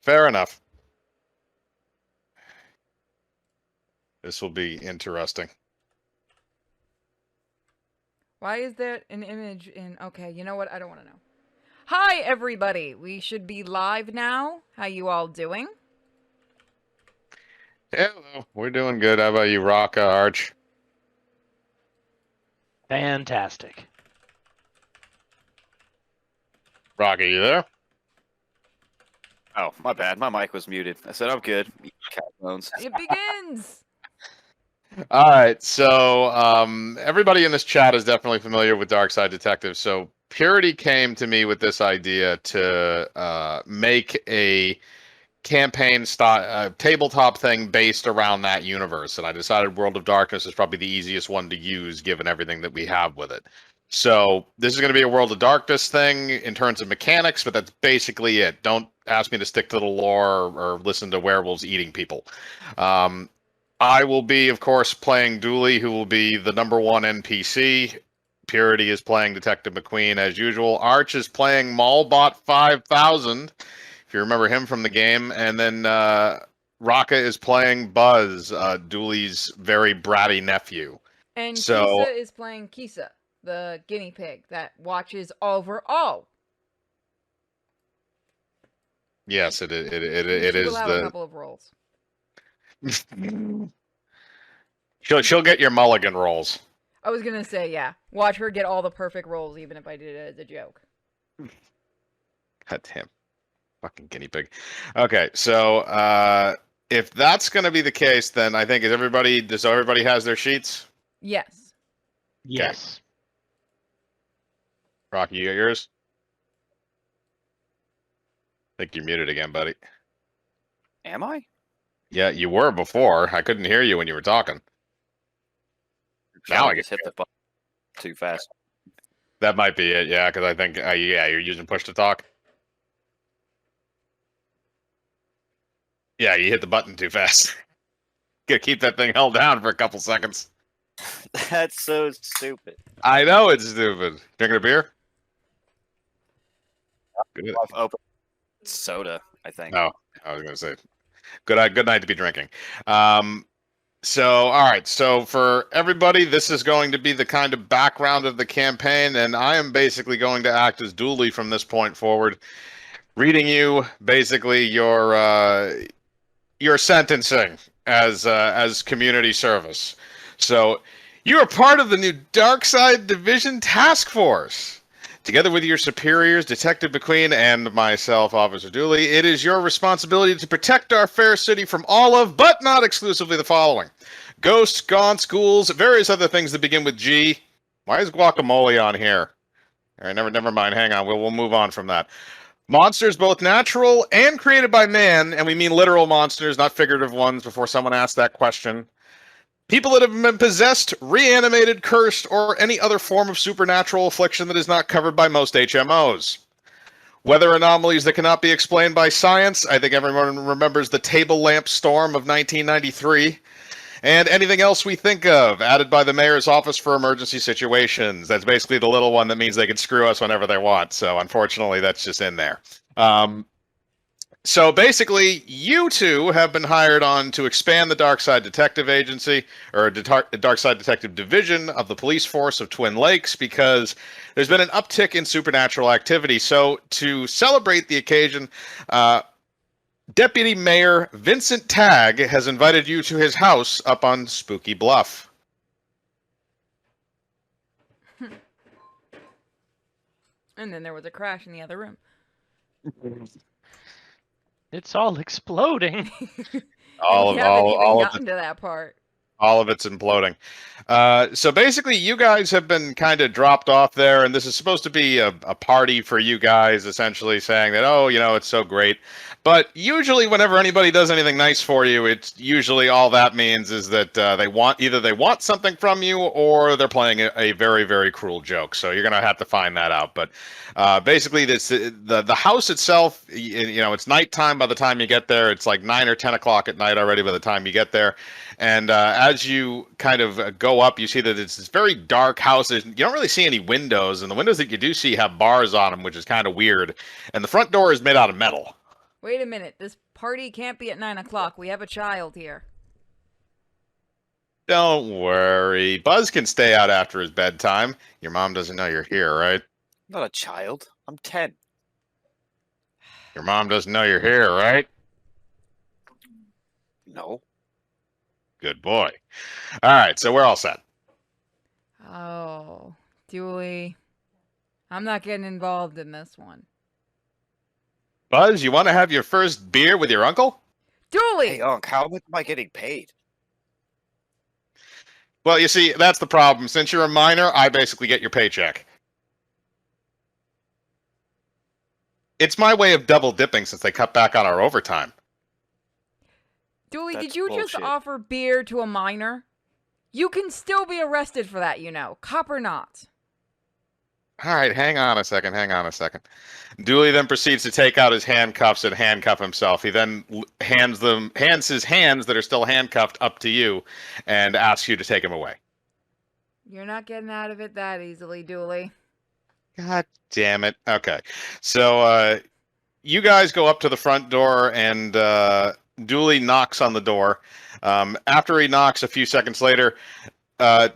Fair enough. This will be interesting. Why is there an image in... Okay, you know what? I don't want to know. Hi, everybody. We should be live now. How you all doing? Hello. We're doing good. How about you, Rocka, Arch? Fantastic. Rocky, you there? Oh, my bad. My mic was muted. I said I'm good. Cat bones. It begins. All right. So everybody in this chat is definitely familiar with Darkside Detective. So Purity came to me with this idea to make a campaign tabletop thing based around that universe, and I decided World of Darkness is probably the easiest one to use given everything that we have with it. So this is going to be a World of Darkness thing in terms of mechanics, but that's basically it. Don't ask me to stick to the lore or listen to werewolves eating people. I will be, of course, playing Dooley, who will be the #1 NPC. Purity is playing Detective McQueen as usual. Arch is playing Mallbot 5000, if you remember him from the game. And then Raka is playing Buzz, Dooley's very bratty nephew. And So- Kisa is playing Kisa, the guinea pig that watches over all. Yes, it She is will have a the. couple of roles. She'll get your mulligan rolls. I was gonna say, yeah. Watch her get all the perfect roles, even if I did it as a joke. God damn. Fucking guinea pig. Okay, so if that's going to be the case, then I think does everybody has their sheets? Yes. Yes. Rocky, you got yours? I think you're muted again, buddy. Am I? Yeah, you were before. I couldn't hear you when you were talking. Now I just get hit the button too fast. That might be it, yeah, because I think, you're using push to talk. Yeah, you hit the button too fast. Gotta keep that thing held down for a couple seconds. That's so stupid. I know it's stupid. Drinking a beer? Good. I've opened soda, I think. Oh, I was gonna say, good night to be drinking. So, all right. So for everybody, this is going to be the kind of background of the campaign, and I am basically going to act as Dooley from this point forward, reading you basically your sentencing as community service. So, you are part of the new Darkside Division Task Force. Together with your superiors, Detective McQueen, and myself, Officer Dooley, it is your responsibility to protect our fair city from all of, but not exclusively, the following: ghosts, gaunts, ghouls, various other things that begin with G. Why is guacamole on here? All right, never mind. Hang on. We'll move on from that. Monsters, both natural and created by man, and we mean literal monsters, not figurative ones, before someone asks that question. People that have been possessed, reanimated, cursed, or any other form of supernatural affliction that is not covered by most HMOs. Weather anomalies that cannot be explained by science. I think everyone remembers the table lamp storm of 1993. And anything else we think of, added by the Mayor's Office for Emergency Situations. That's basically the little one that means they can screw us whenever they want. So unfortunately, that's just in there. So basically, you two have been hired on to expand the Darkside Detective Agency, or Darkside Detective Division of the police force of Twin Lakes, because there's been an uptick in supernatural activity. So to celebrate the occasion, Deputy Mayor Vincent Tagg has invited you to his house up on Spooky Bluff. And then there was a crash in the other room. It's all exploding. All we of haven't even all of gotten to that part. All of it's imploding. So basically, you guys have been kind of dropped off there, and this is supposed to be a party for you guys, essentially saying that, oh, it's so great. But usually, whenever anybody does anything nice for you, it's usually all that means is that they want something from you, or they're playing a very, very cruel joke. So you're gonna have to find that out. But basically, the house itself, it's nighttime by the time you get there. It's like 9 or 10 o'clock at night already by the time you get there. And as you kind of go up, you see that it's this very dark house. You don't really see any windows, and the windows that you do see have bars on them, which is kind of weird. And the front door is made out of metal. Wait a minute. This party can't be at 9 o'clock. We have a child here. Don't worry. Buzz can stay out after his bedtime. Your mom doesn't know you're here, right? I'm not a child. I'm 10. Your mom doesn't know you're here, right? No. Good boy. All right, so we're all set. Oh, Dewey. I'm not getting involved in this one. Buzz, you want to have your first beer with your uncle? Dooley! Hey, Unc, how much am I getting paid? Well, you see, that's the problem. Since you're a minor, I basically get your paycheck. It's my way of double dipping since they cut back on our overtime. Dooley, That's did you just bullshit. offer beer to a minor? You can still be arrested for that, you know. Cop or not. All right, hang on a second. Dooley then proceeds to take out his handcuffs and handcuff himself. He then hands his hands that are still handcuffed up to you and asks you to take him away. You're not getting out of it that easily, Dooley. God damn it. Okay. So you guys go up to the front door and Dooley knocks on the door. After he knocks a few seconds later,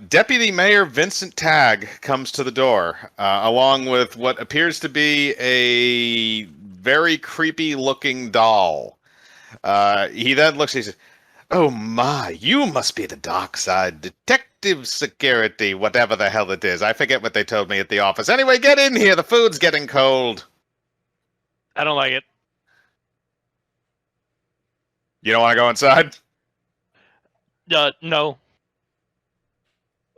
Deputy Mayor Vincent Tagg comes to the door, along with what appears to be a very creepy-looking doll. He then looks and he says, "Oh my, you must be the Darkside Detective Security, whatever the hell it is. I forget what they told me at the office. Anyway, get in here. The food's getting cold." I don't like it. You don't want to go inside? No.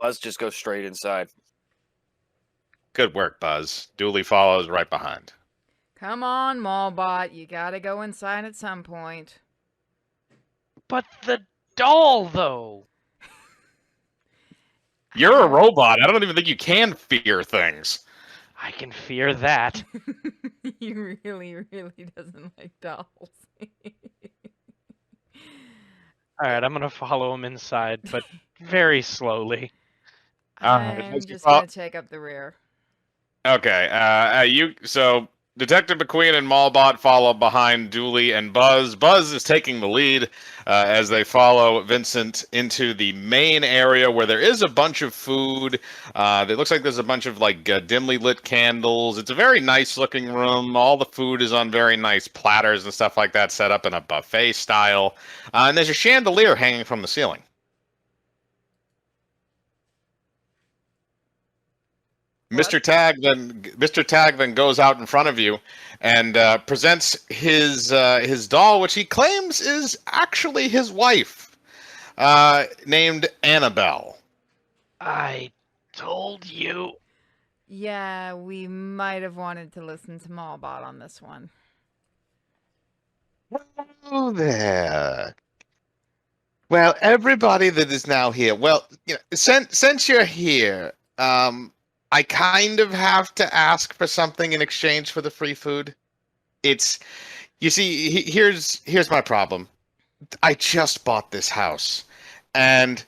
Let's just go straight inside. Good work, Buzz. Dooley follows right behind. Come on, Mallbot. You gotta go inside at some point. But the doll, though. You're a robot. I don't even think you can fear things. I can fear that. He really, really doesn't like dolls. All right, I'm gonna follow him inside, but very slowly. I'm just gonna take up the rear. Okay. So Detective McQueen and Malbot follow behind Dooley and Buzz. Buzz is taking the lead as they follow Vincent into the main area where there is a bunch of food. It looks like there's a bunch of dimly lit candles. It's a very nice looking room. All the food is on very nice platters and stuff like that, set up in a buffet style. And there's a chandelier hanging from the ceiling. What? Mr. Tagg then goes out in front of you and presents his doll, which he claims is actually his wife, named Annabelle. I told you. Yeah, we might have wanted to listen to Mallbot on this one. Oh, there. Well, everybody that is now here. Well, since you're here, I kind of have to ask for something in exchange for the free food. You see, here's my problem. I just bought this house, and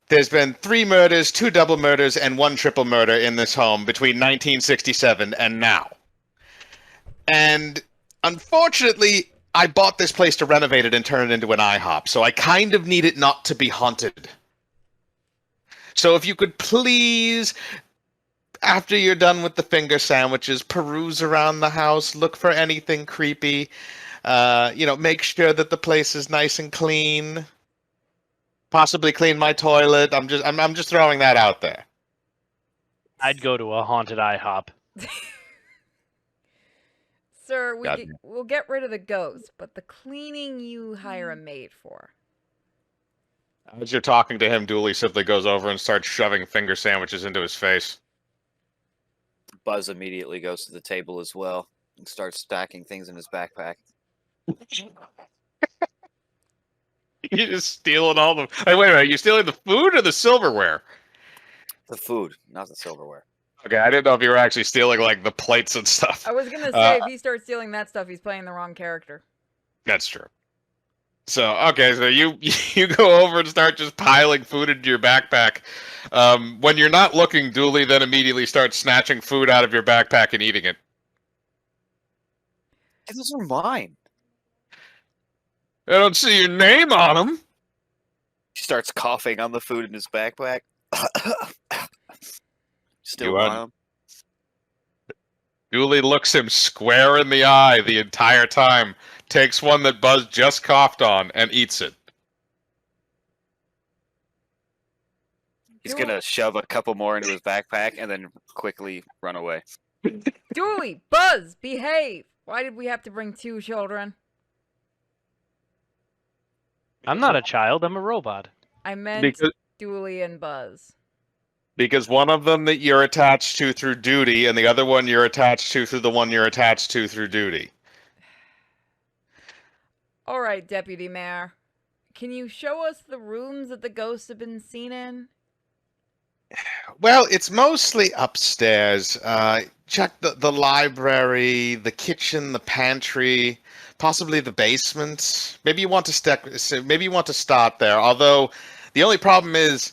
there's been 3 murders, 2 double murders, and 1 triple murder in this home between 1967 and now. And unfortunately, I bought this place to renovate it and turn it into an IHOP, so I kind of need it not to be haunted. So if you could please, after you're done with the finger sandwiches, peruse around the house, look for anything creepy, make sure that the place is nice and clean. Possibly clean my toilet. I'm just throwing that out there. I'd go to a haunted IHOP. Sir, God. we'll get rid of the ghost, but the cleaning you hire a maid for. As you're talking to him, Dooley simply goes over and starts shoving finger sandwiches into his face. Buzz immediately goes to the table as well and starts stacking things in his backpack. You're just stealing all the... Hey, wait a minute. You're stealing the food or the silverware? The food, not the silverware. Okay, I didn't know if you were actually stealing, the plates and stuff. I was gonna say, if he starts stealing that stuff, he's playing the wrong character. That's true. So, okay, so you go over and start just piling food into your backpack. When you're not looking, Dooley then immediately starts snatching food out of your backpack and eating it. Hey, those are mine. I don't see your name on them. He starts coughing on the food in his backpack. Still You want un- him? Dooley looks him square in the eye the entire time, takes one that Buzz just coughed on, and eats it. He's gonna shove a couple more into his backpack and then quickly run away. Dooley, Buzz, behave. Why did we have to bring 2 children? I'm not a child. I'm a robot. I meant Because Dooley and Buzz. one of them that you're attached to through duty, and the other one you're attached to through the one you're attached to through duty. All right, Deputy Mayor. Can you show us the rooms that the ghosts have been seen in? Well, it's mostly upstairs. Check the library, the kitchen, the pantry, possibly the basement. Maybe you want to start there. Although the only problem is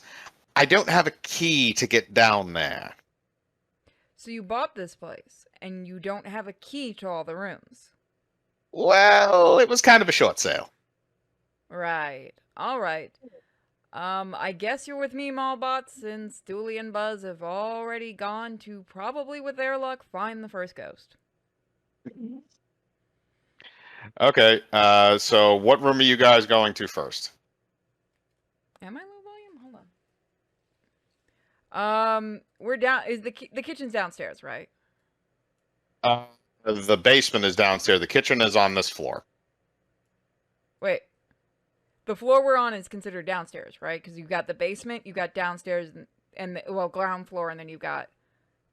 I don't have a key to get down there. So you bought this place, and you don't have a key to all the rooms. Well, it was kind of a short sale. Right. All right. I guess you're with me, Mallbot, since Dooley and Buzz have already gone to probably, with their luck, find the first ghost. Okay, so what room are you guys going to first? Am I low volume? Hold on. We're down. Is the kitchen's downstairs, right? The basement is downstairs. The kitchen is on this floor. Wait. The floor we're on is considered downstairs, right? Because you've got the basement, you've got downstairs, and the ground floor, and then you've got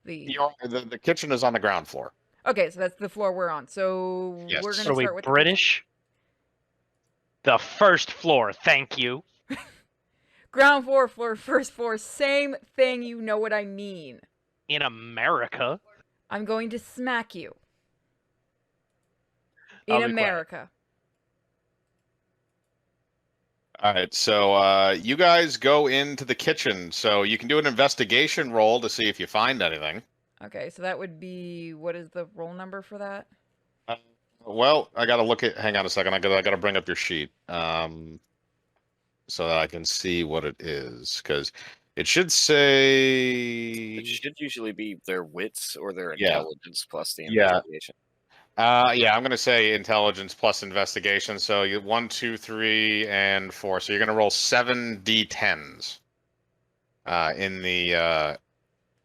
the... The kitchen is on the ground floor. Okay, so that's the floor we're on. So Yes. we're going Are to we start with British? The first floor, thank you. ground floor, first floor, same thing, you know what I mean. In America. I'm going to smack you. I'll In be quiet. America. All right, so you guys go into the kitchen. So you can do an investigation roll to see if you find anything. Okay, so that would be... What is the roll number for that? Well, I gotta look at. Hang on a second. I gotta bring up your sheet, so that I can see what it is, because it should say. It should usually be their wits or their Yeah. intelligence plus the Yeah. investigation. Yeah, I'm gonna say intelligence plus investigation. So you 1, 2, 3, and 4. So you're gonna roll 7 d10s. In the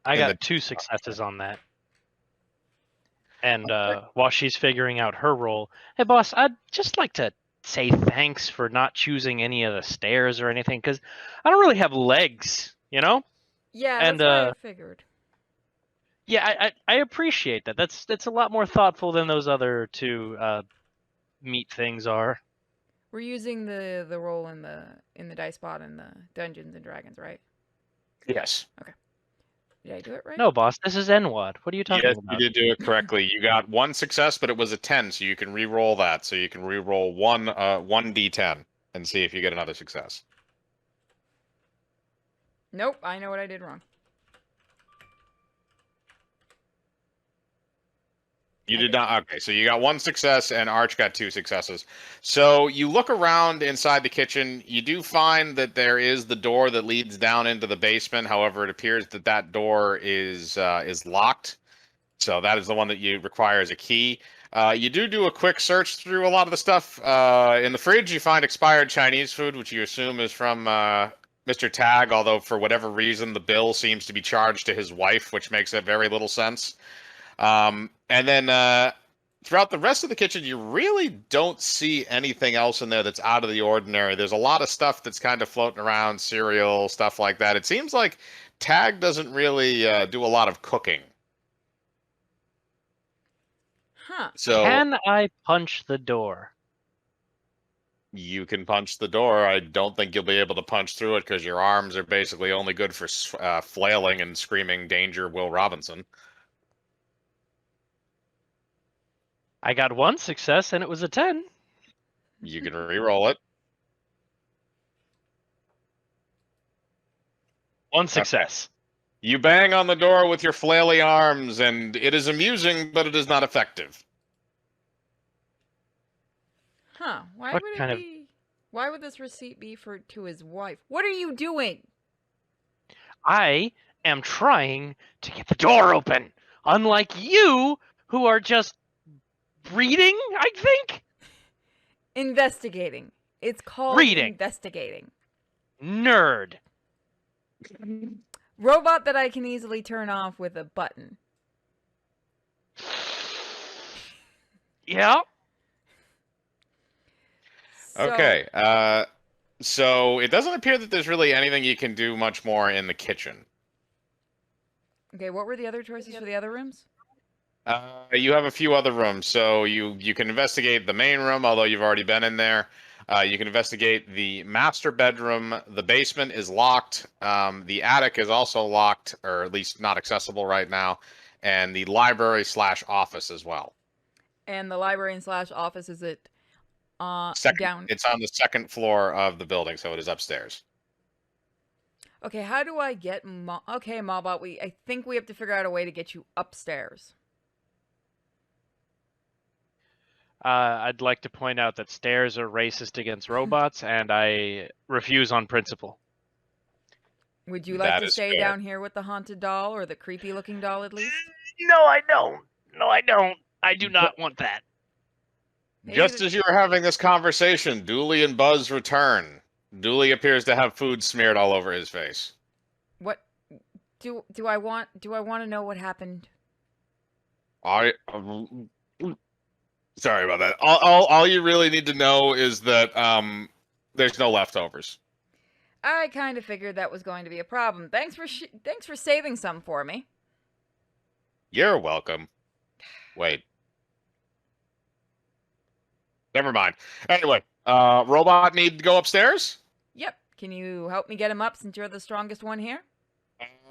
I In got the- 2 successes on that. And while she's figuring out her role, hey boss, I'd just like to say thanks for not choosing any of the stairs or anything, because I don't really have legs, you know? Yeah, And, that's what I figured. Yeah, I appreciate that. That's a lot more thoughtful than those other 2 meat things are. We're using the roll in the dice bot in the Dungeons and Dragons, right? yes. Did I do it right? No, boss, this is NWAD. What are you talking Yes, about? you did do it correctly. You got 1 success, but it was a 10, so you can re-roll that. So you can re-roll one d10 and see if you get another success. Nope, I know what I did wrong. You did not. Okay, so you got 1 success, and Arch got 2 successes. So you look around inside the kitchen. You do find that there is the door that leads down into the basement. However, it appears that that door is locked. So that is the one that you require as a key. You do a quick search through a lot of the stuff. In the fridge, you find expired Chinese food, which you assume is from Mr. Tag, although for whatever reason, the bill seems to be charged to his wife, which makes very little sense. And then throughout the rest of the kitchen, you really don't see anything else in there that's out of the ordinary. There's a lot of stuff that's kind of floating around, cereal, stuff like that. It seems like Tag doesn't really do a lot of cooking. Huh. So Can I punch the door? you can punch the door. I don't think you'll be able to punch through it because your arms are basically only good for flailing and screaming danger, Will Robinson. I got 1 success, and it was a 10. You can re-roll it. 1 success. You bang on the door with your flaily arms, and it is amusing, but it is not effective. Huh? Why What would it kind of- be? Why would this receipt be for to his wife? What are you doing? I am trying to get the door open. Unlike you, who are just reading, I think? Investigating. It's called Reading. investigating. Nerd. Robot that I can easily turn off with a button. Yeah. So, Okay. So it doesn't appear that there's really anything you can do much more in the kitchen. Okay, what were the other choices for the other rooms? You have a few other rooms, so you can investigate the main room, although you've already been in there. You can investigate the master bedroom. The basement is locked. The attic is also locked, or at least not accessible right now, and the library / office as well. And the library / office is it down? It's on the second floor of the building, so it is upstairs. Okay, how do I get okay, Mobot, I think we have to figure out a way to get you upstairs. I'd like to point out that stairs are racist against robots, and I refuse on principle. Would you like That to is stay fair. down here with the haunted doll or the creepy looking doll at least? No, I don't. No, I don't. I do not want that. Maybe Just the- as you are having this conversation, Dooley and Buzz return. Dooley appears to have food smeared all over his face. What do I want to know what happened? I sorry about that. All you really need to know is that there's no leftovers. I kind of figured that was going to be a problem. Thanks for saving some for me. You're welcome. Wait. Never mind. Anyway, robot need to go upstairs? Yep. Can you help me get him up since you're the strongest one here?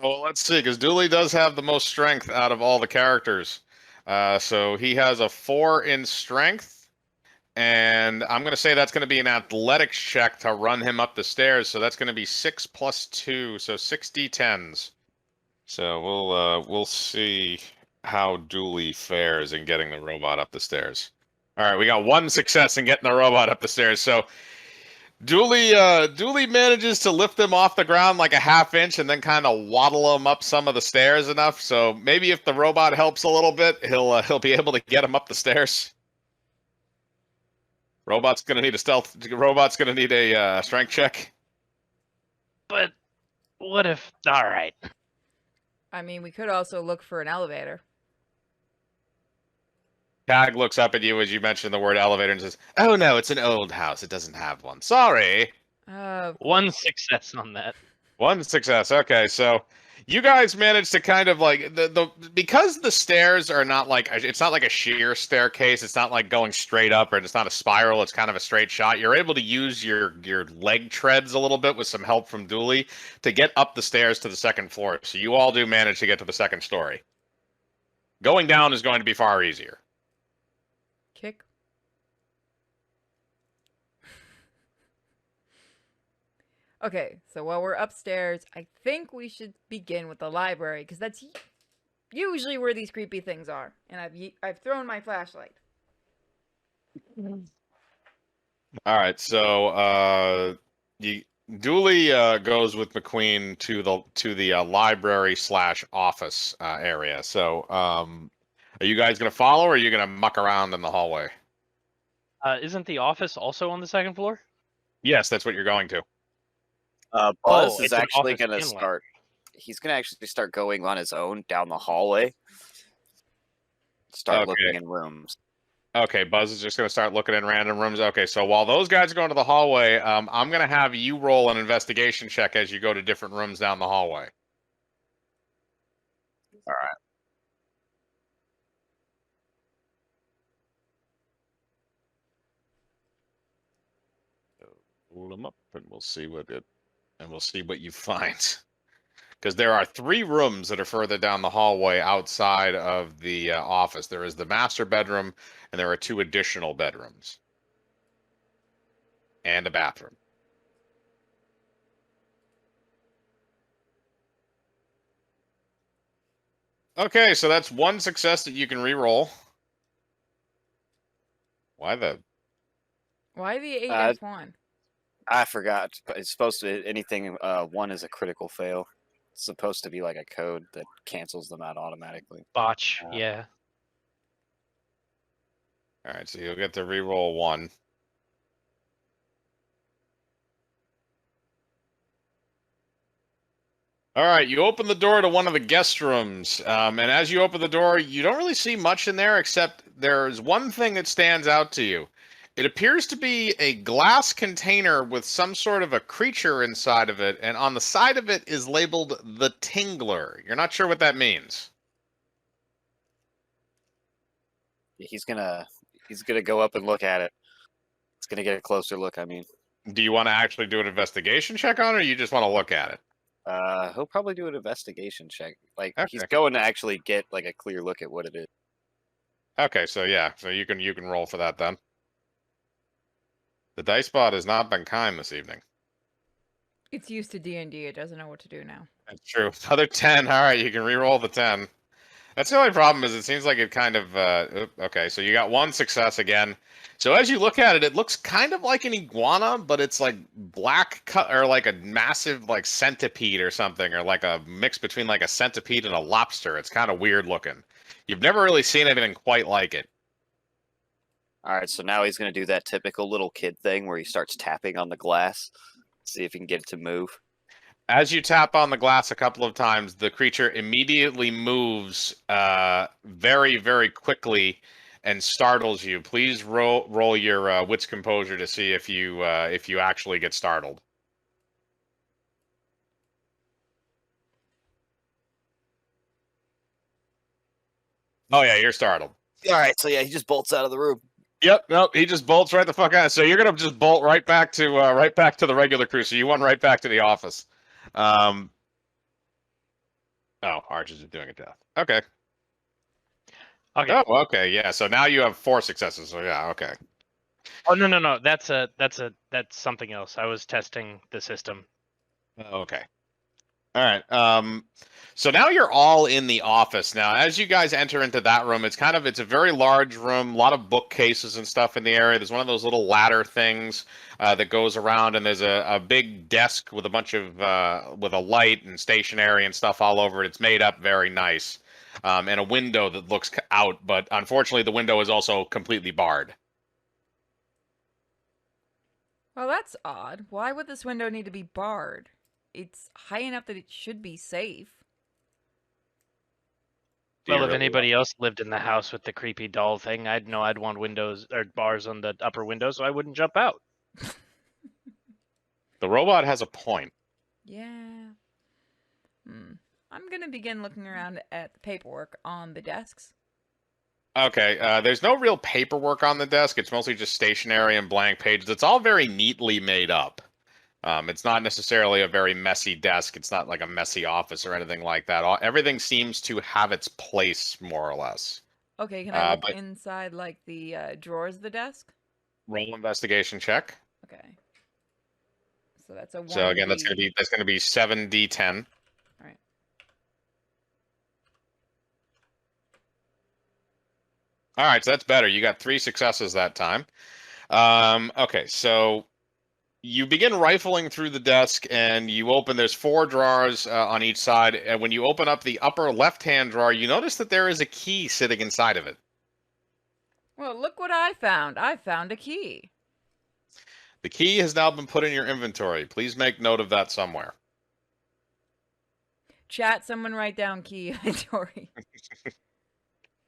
Well, let's see, because Dooley does have the most strength out of all the characters. So he has a 4 in strength, and I'm going to say that's going to be an athletics check to run him up the stairs. So that's going to be 6 + 2, so 6 d10s. So we'll see how Dooley fares in getting the robot up the stairs. All right, we got 1 success in getting the robot up the stairs. So Dooley manages to lift him off the ground like a ½ inch and then kind of waddle him up some of the stairs enough. So maybe if the robot helps a little bit, he'll be able to get him up the stairs. Robot's gonna need a strength check. But what if... All right. I mean, we could also look for an elevator. Tag looks up at you as you mention the word elevator and says, "Oh no, it's an old house. It doesn't have one. Sorry." One success on that. 1 success. Okay, so you guys managed to kind of like because the stairs are not like it's not like a sheer staircase. It's not like going straight up, or it's not a spiral. It's kind of a straight shot. You're able to use your leg treads a little bit with some help from Dooley to get up the stairs to the second floor. So you all do manage to get to the second story. Going down is going to be far easier. Kick. Okay, so while we're upstairs, I think we should begin with the library because that's usually where these creepy things are. And I've thrown my flashlight. All right, so Dooley goes with McQueen to the library / office area. So are you guys gonna follow, or are you gonna muck around in the hallway? Isn't the office also on the second floor? Yes, that's what you're going to. Buzz it's is an actually office going to and start. He's going to actually start going on his own down the hallway. Start Okay. looking in rooms. Okay, Buzz is just going to start looking in random rooms. Okay, so while those guys are going to the hallway, I'm going to have you roll an investigation check as you go to different rooms down the hallway. All right. Pull them up, and we'll see what you find. Because there are 3 rooms that are further down the hallway outside of the office. There is the master bedroom, and there are 2 additional bedrooms. And a bathroom. Okay, so that's 1 success that you can re-roll. Why the... Why the 8 Uh, F1? I forgot. But it's supposed to anything. One is a critical fail. It's supposed to be like a code that cancels them out automatically. Botch. Uh, Yeah. All right, so you'll get to re-roll 1. All right, you open the door to one of the guest rooms, and as you open the door, you don't really see much in there except there's one thing that stands out to you. It appears to be a glass container with some sort of a creature inside of it, and on the side of it is labeled the Tingler. You're not sure what that means. he's gonna go up and look at it. He's gonna get a closer look. I mean, Do you want to actually do an investigation check on it, or you just want to look at it? he'll probably do an investigation check. Like he's Okay. going to actually get like a clear look at what it is. Okay, so yeah, so you can roll for that then. The dice bot has not been kind this evening. It's used to D&D. It doesn't know what to do now. That's true. Another 10. All right, you can re-roll the 10. That's the only problem is it seems like it kind of okay, so you got one success again. So as you look at it, it looks kind of like an iguana, but it's like black cut or like a massive like centipede or something, or like a mix between like a centipede and a lobster. It's kind of weird looking. You've never really seen anything quite like it. All right, so now he's gonna do that typical little kid thing where he starts tapping on the glass, see if he can get it to move. As you tap on the glass a couple of times, the creature immediately moves very, very quickly and startles you. Please roll your wits composure to see if you actually get startled. Oh yeah, you're startled. All right, so yeah, he just bolts out of the room. Yep, nope, he just bolts right the fuck out. So you're gonna just bolt right back to the regular crew. So you went right back to the office. Oh, Arches is doing a death. Okay. Okay. Oh, okay, yeah. So now you have 4 successes. So yeah, okay. Oh no. That's something else. I was testing the system. Okay. All right. So now you're all in the office. Now, as you guys enter into that room, it's a very large room, a lot of bookcases and stuff in the area. There's one of those little ladder things that goes around, and there's a big desk with a bunch of with a light and stationery and stuff all over it. It's made up very nice, and a window that looks out, but unfortunately, the window is also completely barred. Well, that's odd. Why would this window need to be barred? It's high enough that it should be safe. Do you Well, if really anybody else lived in the house with the creepy doll thing, I'd know I'd want windows or bars on the upper window so I wouldn't jump out. The robot has a point. Yeah. I'm gonna begin looking around at the paperwork on the desks. Okay, there's no real paperwork on the desk. It's mostly just stationery and blank pages. It's all very neatly made up. It's not necessarily a very messy desk. It's not like a messy office or anything like that. Everything seems to have its place, more or less. Okay, can I look but inside like the drawers of the desk? roll investigation check. Okay. So that's a 1D. So again, that's gonna be 7d10. All right. All right, so that's better. You got 3 successes that time. Okay, so you begin rifling through the desk, and you open. There's 4 drawers on each side, and when you open up the upper left-hand drawer, you notice that there is a key sitting inside of it. Well, look what I found. I found a key. The key has now been put in your inventory. Please make note of that somewhere. Chat, someone write down key inventory.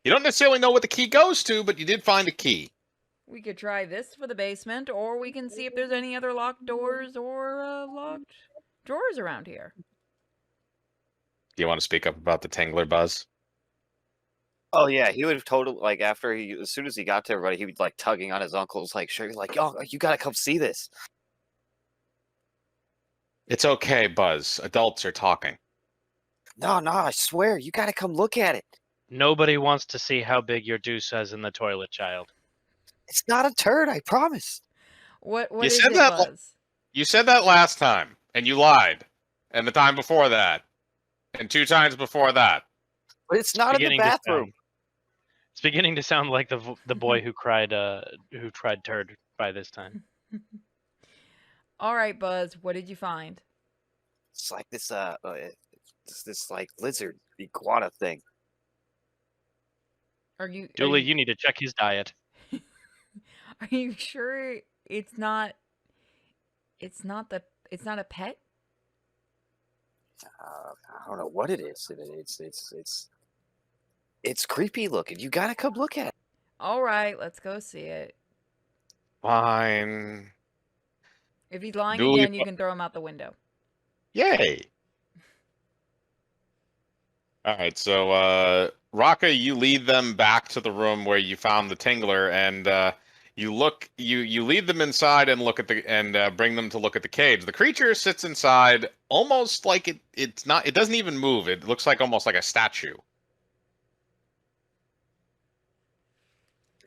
You don't necessarily know what the key goes to, but you did find a key. We could try this for the basement, or we can see if there's any other locked doors or locked drawers around here. Do you want to speak up about the Tingler, Buzz? Oh yeah, he would have totally like as soon as he got to everybody, he would like tugging on his uncle's like shirt, like, "Oh, you gotta come see this." It's okay, Buzz. Adults are talking. No, I swear, you gotta come look at it. Nobody wants to see how big your deuce is in the toilet, child. It's not a turd, I promise. What You is said it, that Buzz? You said that last time, and you lied. And the time before that. And 2 times before that. But it's not in the bathroom. It's beginning to sound like the boy who cried turd by this time. All right, Buzz, what did you find? It's like this like lizard iguana thing. Are you Dooley, you need to check his diet. are you sure it's not a pet? I don't know what it is. It's creepy looking. You gotta come look at it. All right, let's go see it. Fine. If he's lying Dooley, again, you can throw him out the window. yay. All right, so Raka, you lead them back to the room where you found the Tingler, and you lead them inside and look at bring them to look at the cage. The creature sits inside, almost like it doesn't even move. It looks like almost like a statue.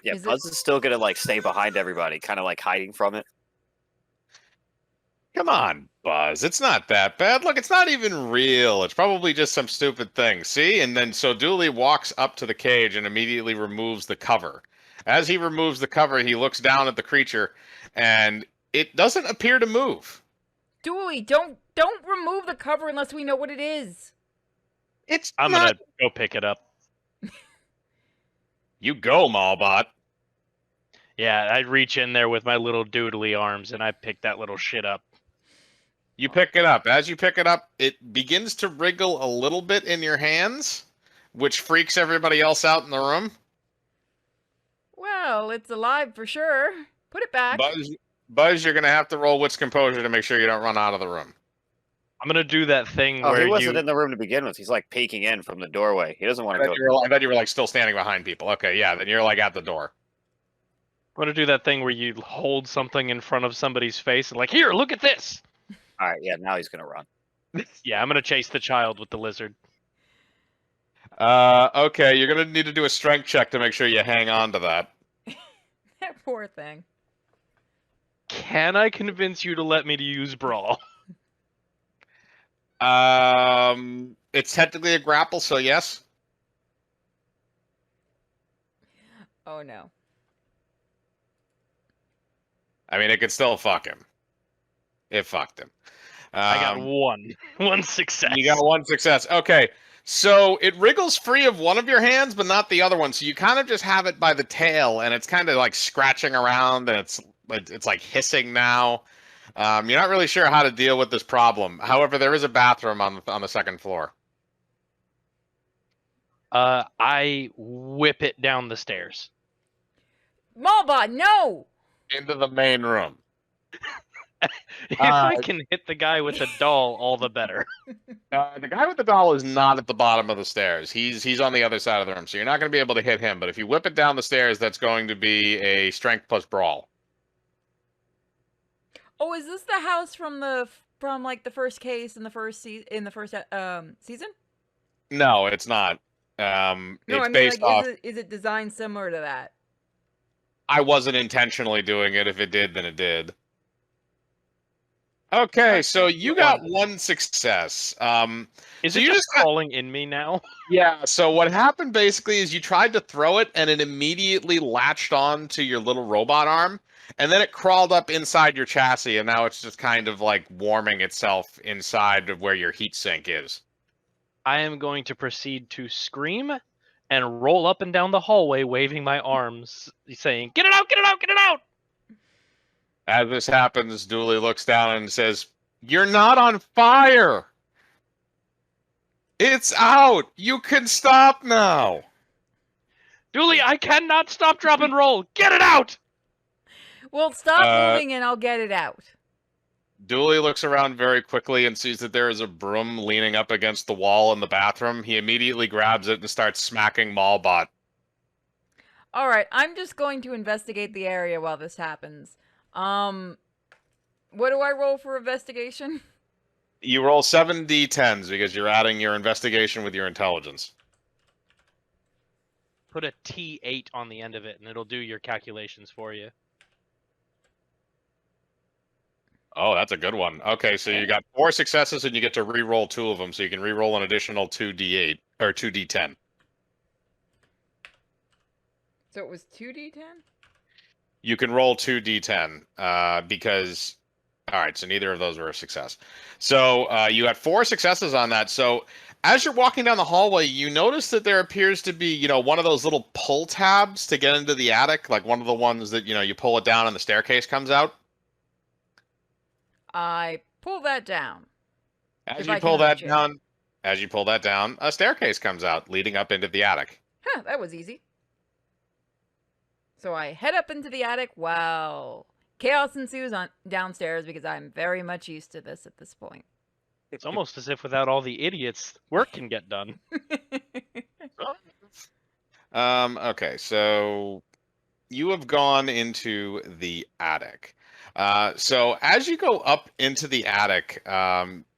Yeah, Is Buzz is still gonna like stay behind everybody, kind of like hiding from it. Come on, Buzz. It's not that bad. Look, it's not even real. It's probably just some stupid thing. See? And then so Dooley walks up to the cage and immediately removes the cover. As he removes the cover, he looks down at the creature, and it doesn't appear to move. Dooley, don't remove the cover unless we know what it is. It's I'm not. gonna go pick it up. You go, Malbot. Yeah, I reach in there with my little doodly arms and I pick that little shit up. You pick it up. As you pick it up, it begins to wriggle a little bit in your hands, which freaks everybody else out in the room. Well, it's alive for sure. Put it back. Buzz, you're going to have to roll wits composure to make sure you don't run out of the room. I'm gonna do that thing Oh, where he wasn't in the room to begin with. He's like peeking in from the doorway. He doesn't want to go. I thought you were like still standing behind people. Okay, yeah, then you're like at the door. I'm gonna do that thing where you hold something in front of somebody's face and like, here, look at this. All right, yeah, now he's gonna run. Yeah, I'm gonna chase the child with the lizard. Okay, you're going to need to do a strength check to make sure you hang on to that. That poor thing. Can I convince you to let me to use brawl? It's technically a grapple, so yes. Oh no. I mean, it could still fuck him. It fucked him. I got one success. You got one success. Okay, so it wriggles free of one of your hands, but not the other one. So you kind of just have it by the tail, and it's kind of like scratching around, and it's like hissing now. You're not really sure how to deal with this problem. However, there is a bathroom on the second floor. I whip it down the stairs. Malbot, no! Into the main room. If I can hit the guy with the doll, all the better. The guy with the doll is not at the bottom of the stairs. He's on the other side of the room, so you're not going to be able to hit him. But if you whip it down the stairs, that's going to be a strength plus brawl. Oh, is this the house from like the first case in the first season? No, it's not. No, It's I mean, based off. is it designed similar to that? I wasn't intentionally doing it. If it did, then it did. Okay, so you got one success. Is So it you just just got- crawling in me now? Yeah, so what happened basically is you tried to throw it and it immediately latched on to your little robot arm, and then it crawled up inside your chassis, and now it's just kind of like warming itself inside of where your heat sink is. I am going to proceed to scream and roll up and down the hallway waving my arms, saying, "Get it out, get it out, get it out!" As this happens, Dooley looks down and says, "You're not on fire! It's out! You can stop now!" Dooley, I cannot stop, drop, and roll! Get it out! Well, stop moving and I'll get it out. Dooley looks around very quickly and sees that there is a broom leaning up against the wall in the bathroom. He immediately grabs it and starts smacking Malbot. All right, I'm just going to investigate the area while this happens. What do I roll for investigation? You roll 7 d10s because you're adding your investigation with your intelligence. Put a T8 on the end of it, and it'll do your calculations for you. Oh, that's a good one. Okay, so you got 4 successes and you get to re-roll 2 of them, so you can re-roll an additional 2d8 or 2d10. So it was 2d10? You can roll 2d10 because. All right, so neither of those were a success. So you had 4 successes on that. So as you're walking down the hallway, you notice that there appears to be, one of those little pull tabs to get into the attic, like one of the ones that, you pull it down and the staircase comes out. I pull that down. As If you I pull can that reach it. down, a staircase comes out leading up into the attic. Huh, that was easy. So I head up into the attic. Wow. Chaos ensues on downstairs because I'm very much used to this at this point. It's almost as if without all the idiots, work can get done. Okay, so you have gone into the attic. So as you go up into the attic,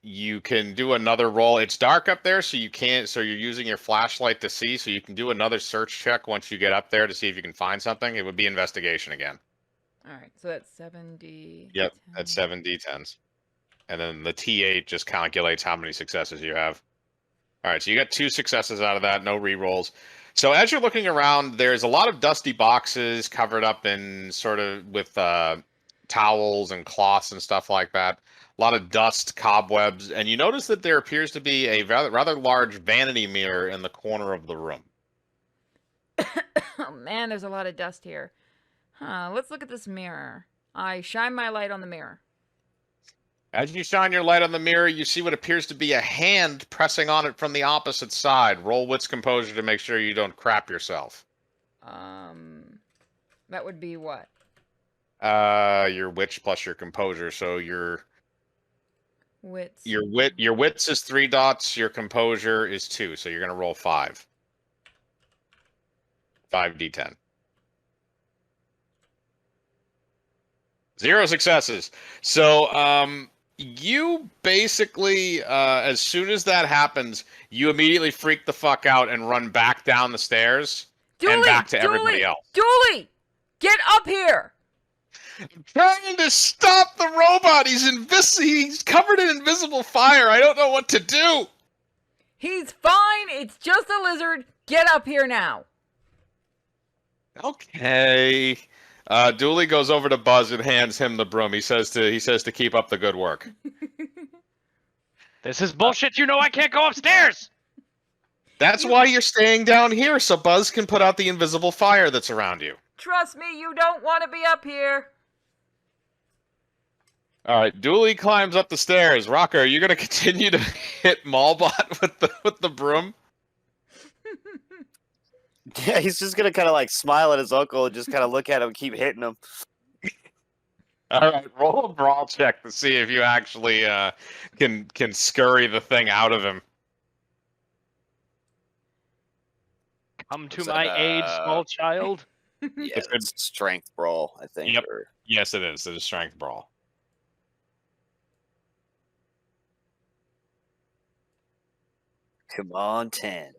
you can do another roll. It's dark up there, so you can't. So you're using your flashlight to see. So you can do another search check once you get up there to see if you can find something. It would be investigation again. All right, so that's 70. Yep, that's 7 d10s, and then the T8 just calculates how many successes you have. All right, so you got 2 successes out of that, no rerolls. So as you're looking around, there's a lot of dusty boxes covered up in sort of with towels and cloths and stuff like that. A lot of dust, cobwebs, and you notice that there appears to be a rather large vanity mirror in the corner of the room. Oh man, there's a lot of dust here. Huh, let's look at this mirror. I shine my light on the mirror. As you shine your light on the mirror, you see what appears to be a hand pressing on it from the opposite side. Roll wits composure to make sure you don't crap yourself. That would be what? Your wits plus your composure, so Wits. your wits is 3 dots, your composure is 2, so you're gonna roll 5. 5d10. 0 successes. So you basically as soon as that happens, you immediately freak the fuck out and run back down the stairs and back to everybody else. Dooley! Get up here! Trying to stop the robot. He's covered in invisible fire. I don't know what to do. He's fine. It's just a lizard. Get up here now. Okay. Dooley goes over to Buzz and hands him the broom. He says to keep up the good work. This is bullshit. You know I can't go upstairs. That's why you're staying down here, so Buzz can put out the invisible fire that's around you. Trust me, you don't want to be up here. All right, Dooley climbs up the stairs. Rocker, are you going to continue to hit Malbot with the broom? Yeah, he's just gonna kind of like smile at his uncle and just kind of look at him and keep hitting him. All right, roll a brawl check to see if you actually can scurry the thing out of him. Come to my aid, small child. Yeah, it's strength brawl, I think. Yep. Or... Yes, it is. It is strength brawl. Come on, 10.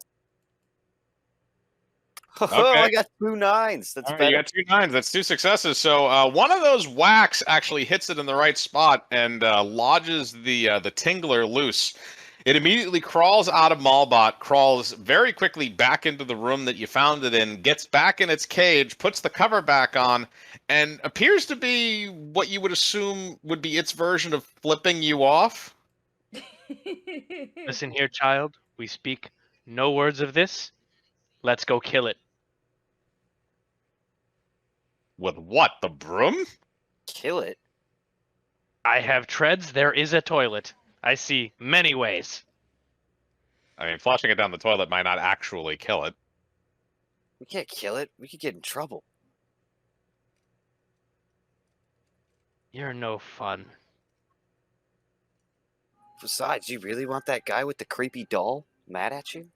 Okay. Oh, I got 2 9s. That's All right, better. you got 2 9s. That's 2 successes. So one of those whacks actually hits it in the right spot and lodges the tingler loose. It immediately crawls out of Malbot, crawls very quickly back into the room that you found it in, gets back in its cage, puts the cover back on, and appears to be what you would assume would be its version of flipping you off. Listen here, child. We speak no words of this. Let's go kill it. With what? The broom? Kill it. I have treads. There is a toilet. I see many ways. I mean, flushing it down the toilet might not actually kill it. We can't kill it. We could get in trouble. You're no fun. Besides, you really want that guy with the creepy doll mad at you?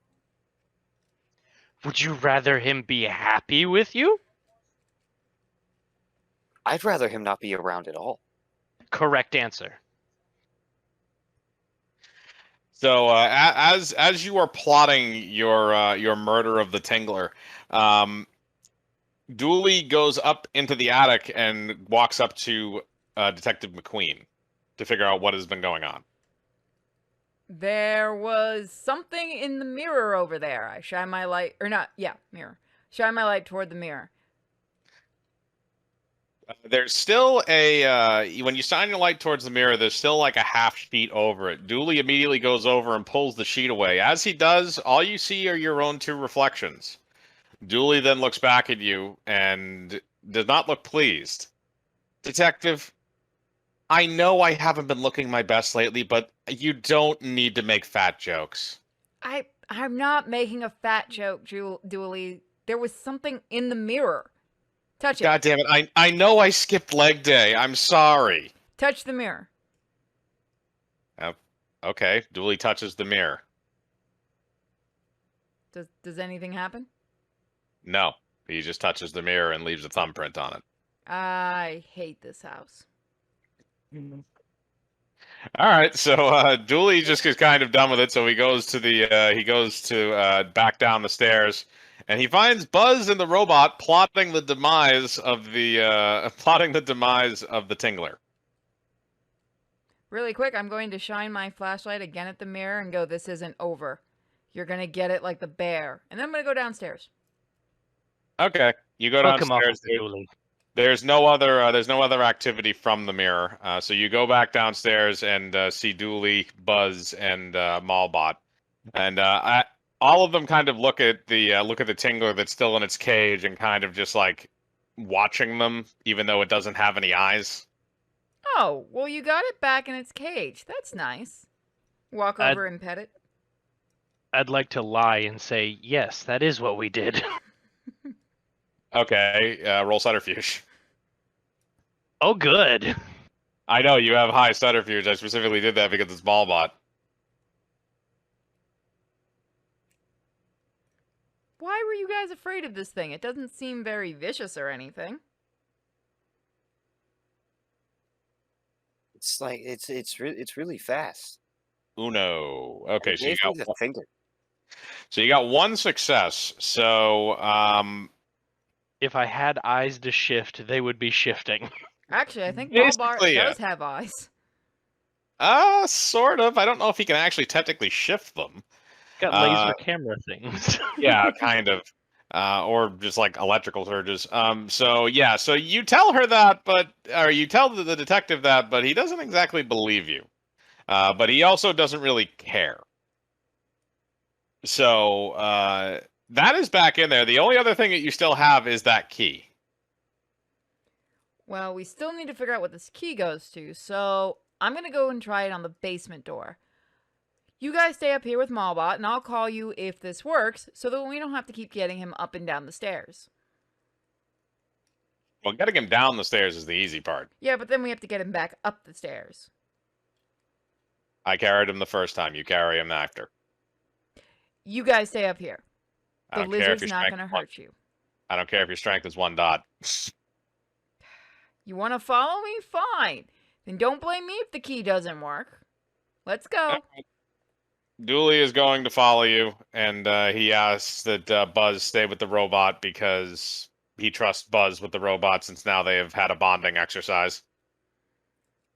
Would you rather him be happy with you? I'd rather him not be around at all. Correct answer. So as you are plotting your murder of the Tingler, Dooley goes up into the attic and walks up to Detective McQueen to figure out what has been going on. There was something in the mirror over there. I shine my light, or not, yeah, mirror. Shine my light toward the mirror. There's still when you shine your light towards the mirror, there's still like a half sheet over it. Dooley immediately goes over and pulls the sheet away. As he does, all you see are your own two reflections. Dooley then looks back at you and does not look pleased. Detective, I know I haven't been looking my best lately, but you don't need to make fat jokes. I'm not making a fat joke, Dooley. There was something in the mirror. Touch it. God damn it, I know I skipped leg day. I'm sorry. Touch the mirror. Okay, Dooley touches the mirror. Does anything happen? No, he just touches the mirror and leaves a thumbprint on it. I hate this house. All right, so Dooley just gets kind of done with it, so he goes to back down the stairs, and he finds Buzz and the robot plotting the demise of the Tingler. Really quick, I'm going to shine my flashlight again at the mirror and go, "This isn't over. You're gonna get it like the bear." And then I'm gonna go downstairs. Okay, you go Hook him up downstairs. with the Dooley. There's no other activity from the mirror, so you go back downstairs and see Dooley, Buzz, and Malbot, and all of them kind of look at the Tingler that's still in its cage and kind of just like watching them, even though it doesn't have any eyes. Oh, well, you got it back in its cage. That's nice. Walk over and pet it. I'd like to lie and say, yes, that is what we did. Okay, roll subterfuge. Oh, good. I know you have high subterfuge. I specifically did that because it's Malbot. Why were you guys afraid of this thing? It doesn't seem very vicious or anything. It's like it's really fast. Uno. Okay, It so you gave me got the finger. so you got one success. So If I had eyes to shift, they would be shifting. Actually, I think Malbart Basically, does have eyes. Sort of. I don't know if he can actually technically shift them. Got laser camera things. Yeah, kind of. Or just like electrical surges. So yeah, so you tell her that, or you tell the detective that, but he doesn't exactly believe you. But he also doesn't really care. So that is back in there. The only other thing that you still have is that key. Well, we still need to figure out what this key goes to, so I'm going to go and try it on the basement door. You guys stay up here with Malbot, and I'll call you if this works, so that we don't have to keep getting him up and down the stairs. Well, getting him down the stairs is the easy part. Yeah, but then we have to get him back up the stairs. I carried him the first time. You carry him after. You guys stay up here. I The don't care if lizard's your not strength going to is one- hurt you. I don't care if your strength is 1 dot. You want to follow me? Fine. Then don't blame me if the key doesn't work. Let's go. Dooley is going to follow you, and he asks that Buzz stay with the robot because he trusts Buzz with the robot since now they have had a bonding exercise.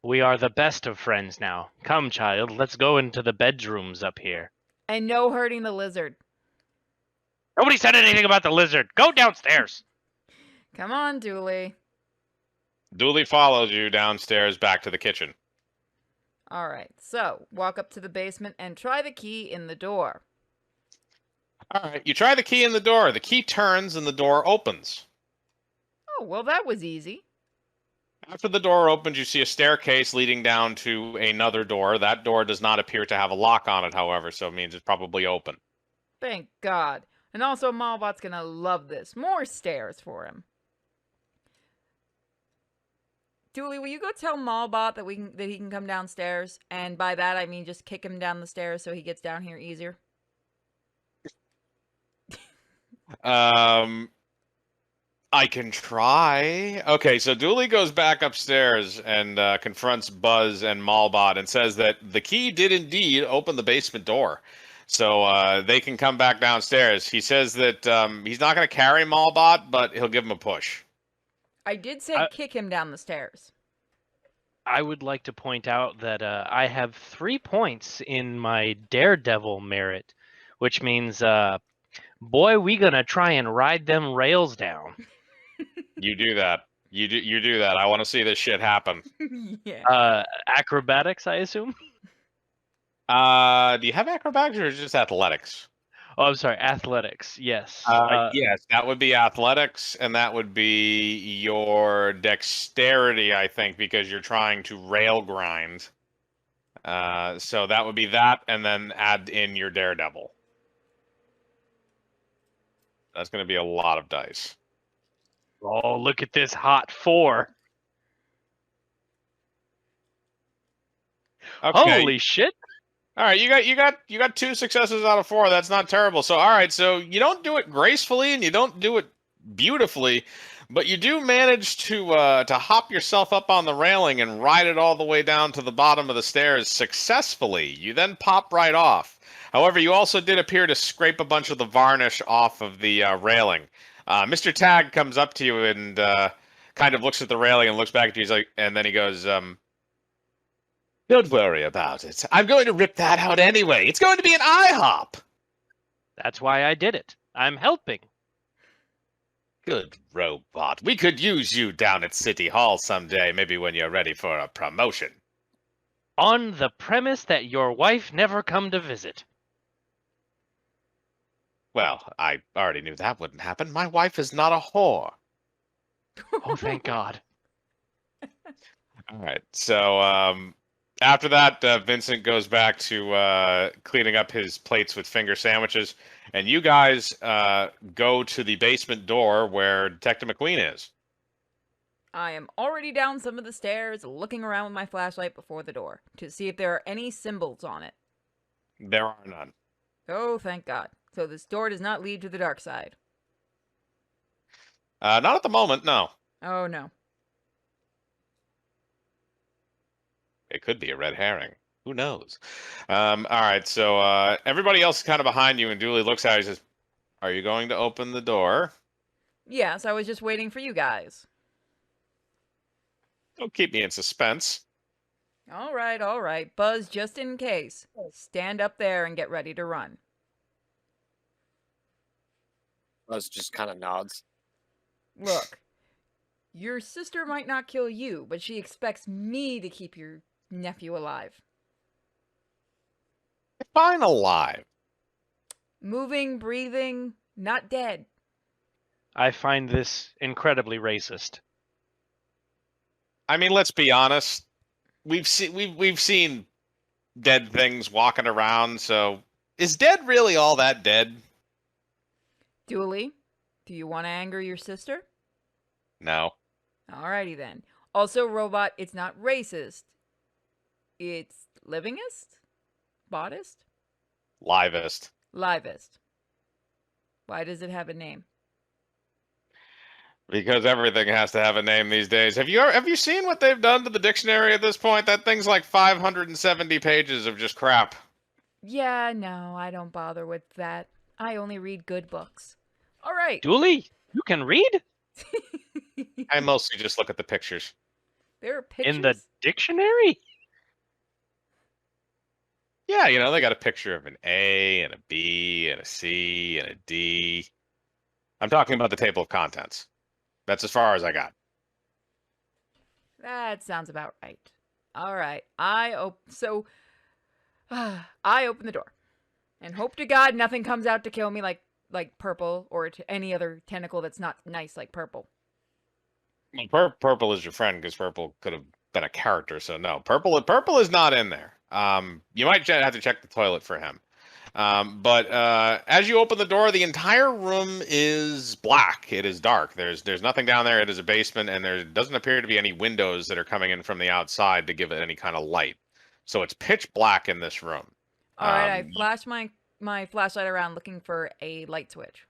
We are the best of friends now. Come, child, let's go into the bedrooms up here. And no hurting the lizard. Nobody said anything about the lizard. Go downstairs. Come on, Dooley. Dooley follows you downstairs back to the kitchen. All right, so walk up to the basement and try the key in the door. All right, you try the key in the door. The key turns and the door opens. Oh, well, that was easy. After the door opens, you see a staircase leading down to another door. That door does not appear to have a lock on it, however, so it means it's probably open. Thank God. And also, Malbot's gonna love this. More stairs for him. Dooley, will you go tell Malbot that he can come downstairs? And by that, I mean just kick him down the stairs so he gets down here easier. I can try. Okay, so Dooley goes back upstairs and confronts Buzz and Malbot and says that the key did indeed open the basement door. So they can come back downstairs. He says that he's not going to carry Malbot, but he'll give him a push. I did say kick him down the stairs. I would like to point out that I have 3 points in my Daredevil merit, which means, boy, we gonna try and ride them rails down. You do that. You do that. I want to see this shit happen. Yeah. Acrobatics, I assume. Do you have acrobatics or just athletics? Oh, I'm sorry, athletics. Yes. Yes, that would be athletics, and that would be your dexterity, I think, because you're trying to rail grind. So that would be that, and then add in your daredevil. That's going to be a lot of dice. Oh, look at this hot 4. Okay. Holy shit! All right, you got 2 successes out of 4. That's not terrible. So all right, so you don't do it gracefully and you don't do it beautifully, but you do manage to hop yourself up on the railing and ride it all the way down to the bottom of the stairs successfully. You then pop right off. However, you also did appear to scrape a bunch of the varnish off of the railing. Mr. Tag comes up to you and kind of looks at the railing and looks back at you. He's like, and then he goes, "Don't worry about it. I'm going to rip that out anyway. It's going to be an IHOP." That's why I did it. I'm helping. Good robot. We could use you down at City Hall someday, maybe when you're ready for a promotion. On the premise that your wife never come to visit. Well, I already knew that wouldn't happen. My wife is not a whore. Oh, thank God. All right. So after that, Vincent goes back to cleaning up his plates with finger sandwiches, and you guys go to the basement door where Detective McQueen is. I am already down some of the stairs, looking around with my flashlight before the door to see if there are any symbols on it. There are none. Oh, thank God. So this door does not lead to the dark side. Not at the moment, no. Oh, no. It could be a red herring. Who knows? All right, so everybody else is kind of behind you, and Dooley looks at you and says, "Are you going to open the door?" Yes, I was just waiting for you guys. Don't keep me in suspense. All right. Buzz, just in case. Stand up there and get ready to run. Buzz just kind of nods. Look, your sister might not kill you, but she expects me to keep your nephew alive. Fine, alive. Moving, breathing, not dead. I find this incredibly racist. I mean, let's be honest. We've seen dead things walking around. So, is dead really all that dead? Dooley, do you want to anger your sister? No. Alrighty then. Also, robot, it's not racist. It's livingest? Bottest? Livest. Livest. Why does it have a name? Because everything has to have a name these days. Have you seen what they've done to the dictionary at this point? That thing's like 570 pages of just crap. Yeah, no, I don't bother with that. I only read good books. All right. Dooley, you can read? I mostly just look at the pictures. There are pictures. In the dictionary? Yeah, you know, they got a picture of an A and a B and a C and a D. I'm talking about the table of contents. That's as far as I got. That sounds about right. All right. I open the door and hope to God nothing comes out to kill me like purple or to any other tentacle that's not nice like purple. Well, purple is your friend because purple could have been a character, so no. Purple is not in there. You might have to check the toilet for him. But as you open the door, the entire room is black. It is dark. There's nothing down there. It is a basement, and there doesn't appear to be any windows that are coming in from the outside to give it any kind of light. So it's pitch black in this room. All right, I flash my flashlight around looking for a light switch.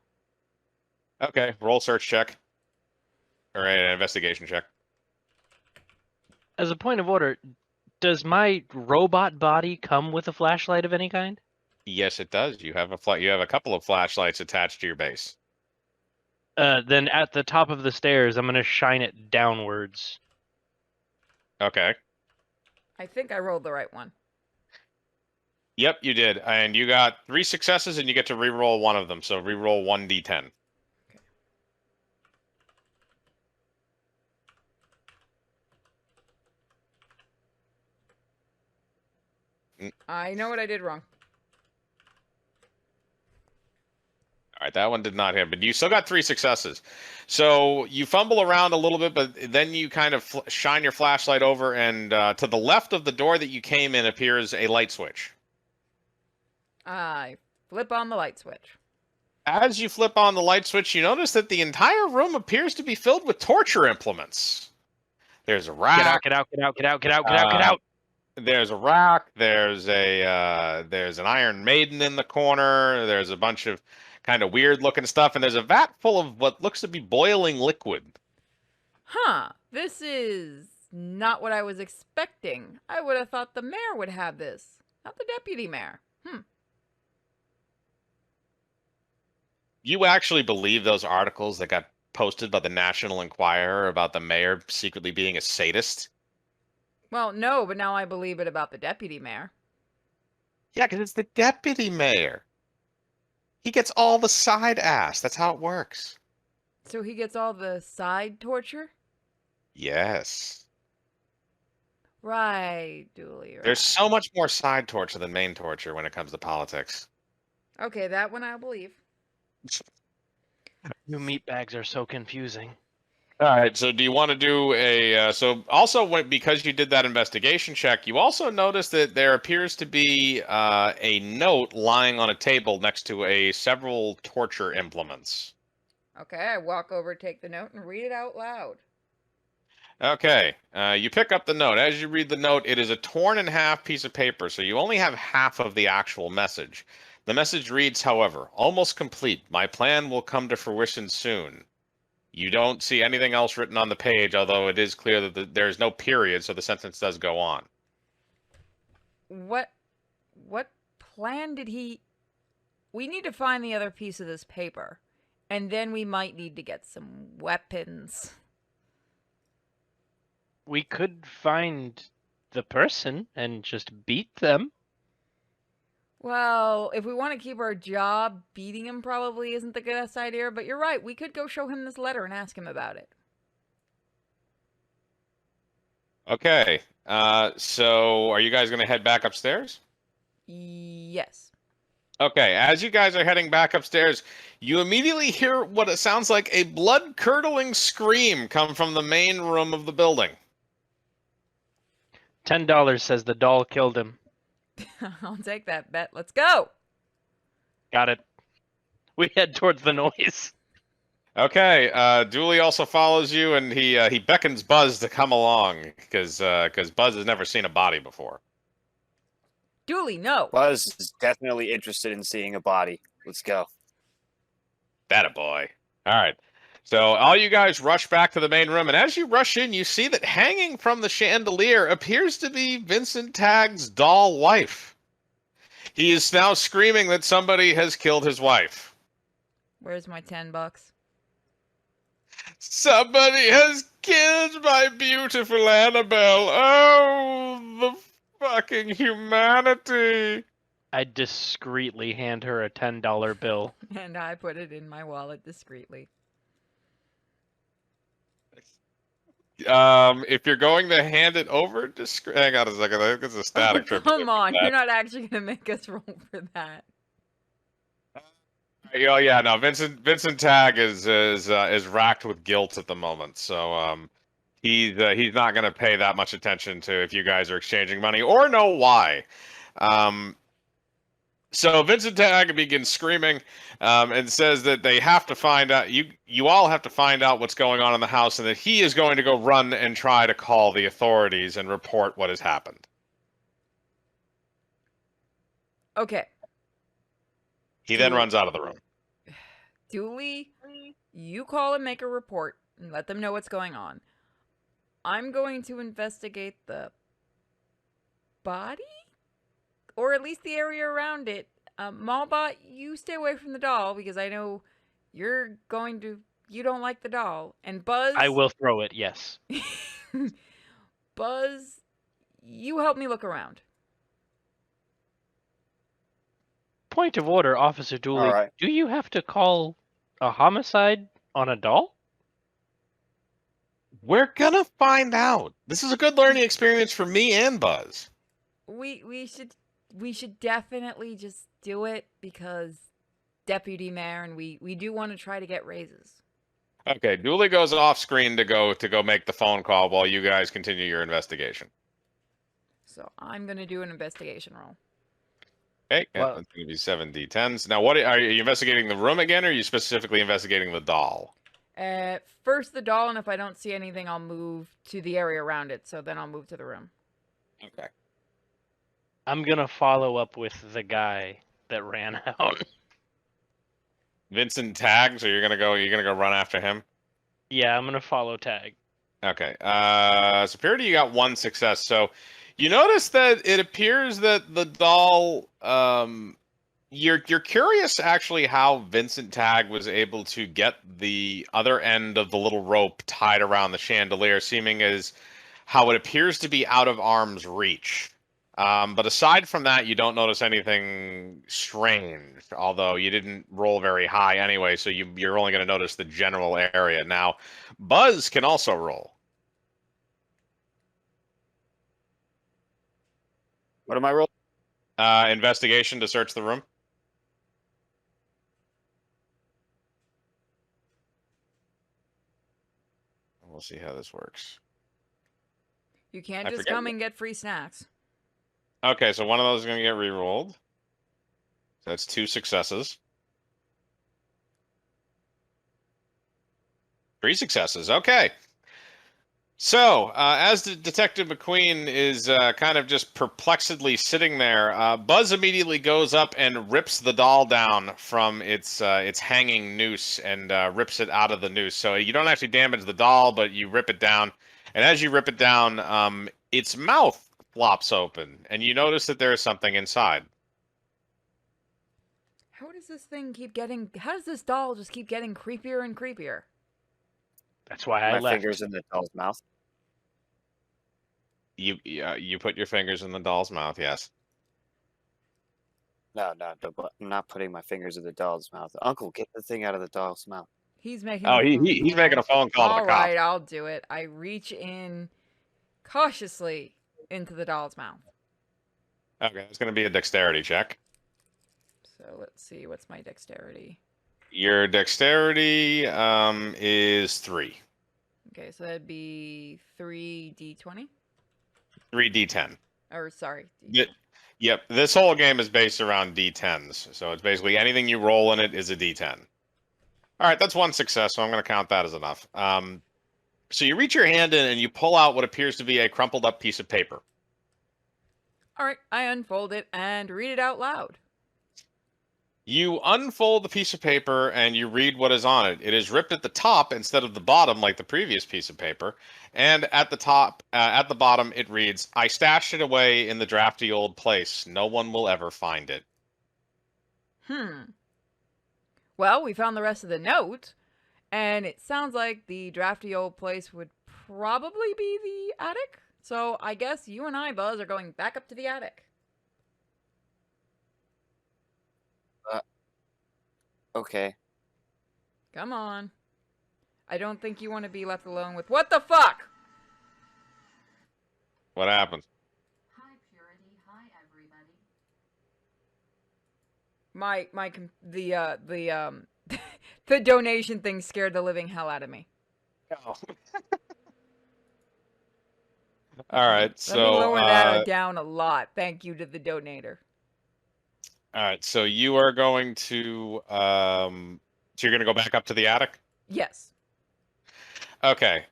Okay, roll search check. Or an investigation check. As a point of order, does my robot body come with a flashlight of any kind? Yes, it does. You have a couple of flashlights attached to your base. Then at the top of the stairs, I'm going to shine it downwards. Okay. I think I rolled the right one. Yep, you did. And you got 3 successes, and you get to re-roll one of them. So re-roll 1d10. I know what I did wrong. All right, that one did not hit, but you still got 3 successes. So you fumble around a little bit, but then you kind of shine your flashlight over, and to the left of the door that you came in appears a light switch. I flip on the light switch. As you flip on the light switch, you notice that the entire room appears to be filled with torture implements. There's a rack. Get out, get out, get out, get out, get out, get out. There's a rack. There's an Iron Maiden in the corner. There's a bunch of kind of weird looking stuff, and there's a vat full of what looks to be boiling liquid. Huh. This is not what I was expecting. I would have thought the mayor would have this, not the deputy mayor. You actually believe those articles that got posted by the National Enquirer about the mayor secretly being a sadist? Well, no, but now I believe it about the deputy mayor. Yeah, because it's the deputy mayor. He gets all the side ass. That's how it works. So he gets all the side torture? Yes. Right, Dooley. Right. There's so much more side torture than main torture when it comes to politics. Okay, that one I'll believe. You meatbags are so confusing. All right, so do you want to do a... so also, because you did that investigation check, you also noticed that there appears to be a note lying on a table next to several torture implements. Okay, I walk over, take the note, and read it out loud. Okay, you pick up the note. As you read the note, it is a torn in half piece of paper, so you only have half of the actual message. The message reads, however, almost complete. My plan will come to fruition soon. You don't see anything else written on the page, although it is clear that there is no period, so the sentence does go on. What plan did he... We need to find the other piece of this paper, and then we might need to get some weapons. We could find the person and just beat them. Well, if we want to keep our job, beating him probably isn't the best idea, but you're right. We could go show him this letter and ask him about it. Okay, so are you guys going to head back upstairs? Yes. Okay, as you guys are heading back upstairs, you immediately hear what it sounds like a blood-curdling scream come from the main room of the building. $10 says the doll killed him. I'll take that bet. Let's go. Got it. We head towards the noise. Okay, Dooley also follows you, and he beckons Buzz to come along, because Buzz has never seen a body before. Dooley, no. Buzz is definitely interested in seeing a body. Let's go. That a boy. All right. So all you guys rush back to the main room, and as you rush in, you see that hanging from the chandelier appears to be Vincent Tagg's doll wife. He is now screaming that somebody has killed his wife. Where's my $10? Somebody has killed my beautiful Annabelle. Oh, the fucking humanity. I discreetly hand her a $10 bill. And I put it in my wallet discreetly. If you're going to hand it over, hang on a second. I think it's a static trip. Come on, you're not actually gonna make us roll for that. Oh yeah, no. Vincent Tagg is racked with guilt at the moment, so he's not going to pay that much attention to if you guys are exchanging money or know why. So Vincent Tagg begins screaming and says that they have to find out. You all have to find out what's going on in the house, and that he is going to go run and try to call the authorities and report what has happened. Okay. He then runs out of the room. Dooley, you call and make a report and let them know what's going on. I'm going to investigate the body? Or at least the area around it. Malbot, you stay away from the doll because I know you don't like the doll. And Buzz... I will throw it, yes. Buzz, you help me look around. Point of order, Officer Dooley. All right. Do you have to call a homicide on a doll? We're gonna find out. This is a good learning experience for me and Buzz. We should we should definitely just do it because deputy mayor and we do want to try to get raises. Okay, Dooley goes off screen to go make the phone call while you guys continue your investigation. So I'm gonna do an investigation roll. Okay, yeah, Well- that's going to be 7d10s. Now, what are you investigating the room again, or are you specifically investigating the doll? First the doll, and if I don't see anything, I'll move to the area around it. So then I'll move to the room. Okay. I'm gonna follow up with the guy that ran out. Vincent tagged, so you're gonna go run after him. Yeah, I'm gonna follow tag. Okay. So Purity, you got one success. So you notice that it appears that the doll. You're curious actually how Vincent Tag was able to get the other end of the little rope tied around the chandelier, seeming as how it appears to be out of arm's reach. But aside from that, you don't notice anything strange, although you didn't roll very high anyway, so you're only going to notice the general area. Now, Buzz can also roll. What am I rolling? Investigation to search the room. We'll see how this works. You can't I just forget come what- and get free snacks. Okay, so one of those is going to get re-rolled. So that's 2 successes. 3 successes. Okay. So, as Detective McQueen is kind of just perplexedly sitting there, Buzz immediately goes up and rips the doll down from its hanging noose and rips it out of the noose. So you don't actually damage the doll, but you rip it down. And as you rip it down, its mouth flops open, and you notice that there is something inside. How does this thing keep getting? How does this doll just keep getting creepier and creepier? That's why I My left. fingers in the doll's mouth. You put your fingers in the doll's mouth. Yes. No, I'm not putting my fingers in the doll's mouth. Uncle, get the thing out of the doll's mouth. He's making. Oh, a phone he's call. making a phone call to All the cops. right, I'll do it. I reach in cautiously into the doll's mouth. Okay, it's going to be a dexterity check. So let's see, what's my dexterity? Your dexterity is 3. Okay, so that'd be 3d20. 3d10. Or sorry. Yep, this whole game is based around d10s. So it's basically anything you roll in it is a d10. All right, that's 1 success, so I'm going to count that as enough. So you reach your hand in and you pull out what appears to be a crumpled up piece of paper. All right, I unfold it and read it out loud. You unfold the piece of paper and you read what is on it. It is ripped at the top instead of the bottom like the previous piece of paper. And at the top, at the bottom, it reads, "I stashed it away in the drafty old place. No one will ever find it." Well, we found the rest of the note, and it sounds like the drafty old place would probably be the attic. So I guess you and I, Buzz, are going back up to the attic. Okay. Come on. I don't think you want to be left alone with what the fuck? What happened? Hi, Purity. Hi, everybody. The donation thing scared the living hell out of me. Oh. All right, Let me so lower that down a lot. Thank you to the donator. all right, so you are going to so you're going to go back up to the attic? Yes. Okay.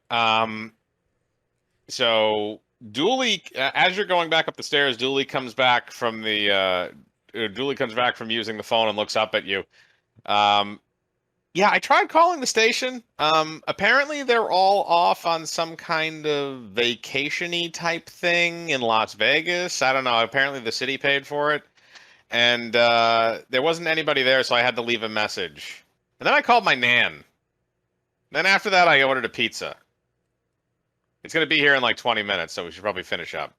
So Dooley, as you're going back up the stairs, Dooley comes back from using the phone and looks up at you. Yeah, I tried calling the station. Apparently they're all off on some kind of vacation-y type thing in Las Vegas. I don't know. Apparently the city paid for it. And there wasn't anybody there, so I had to leave a message. And then I called my nan. Then after that, I ordered a pizza. It's going to be here in like 20 minutes, so we should probably finish up.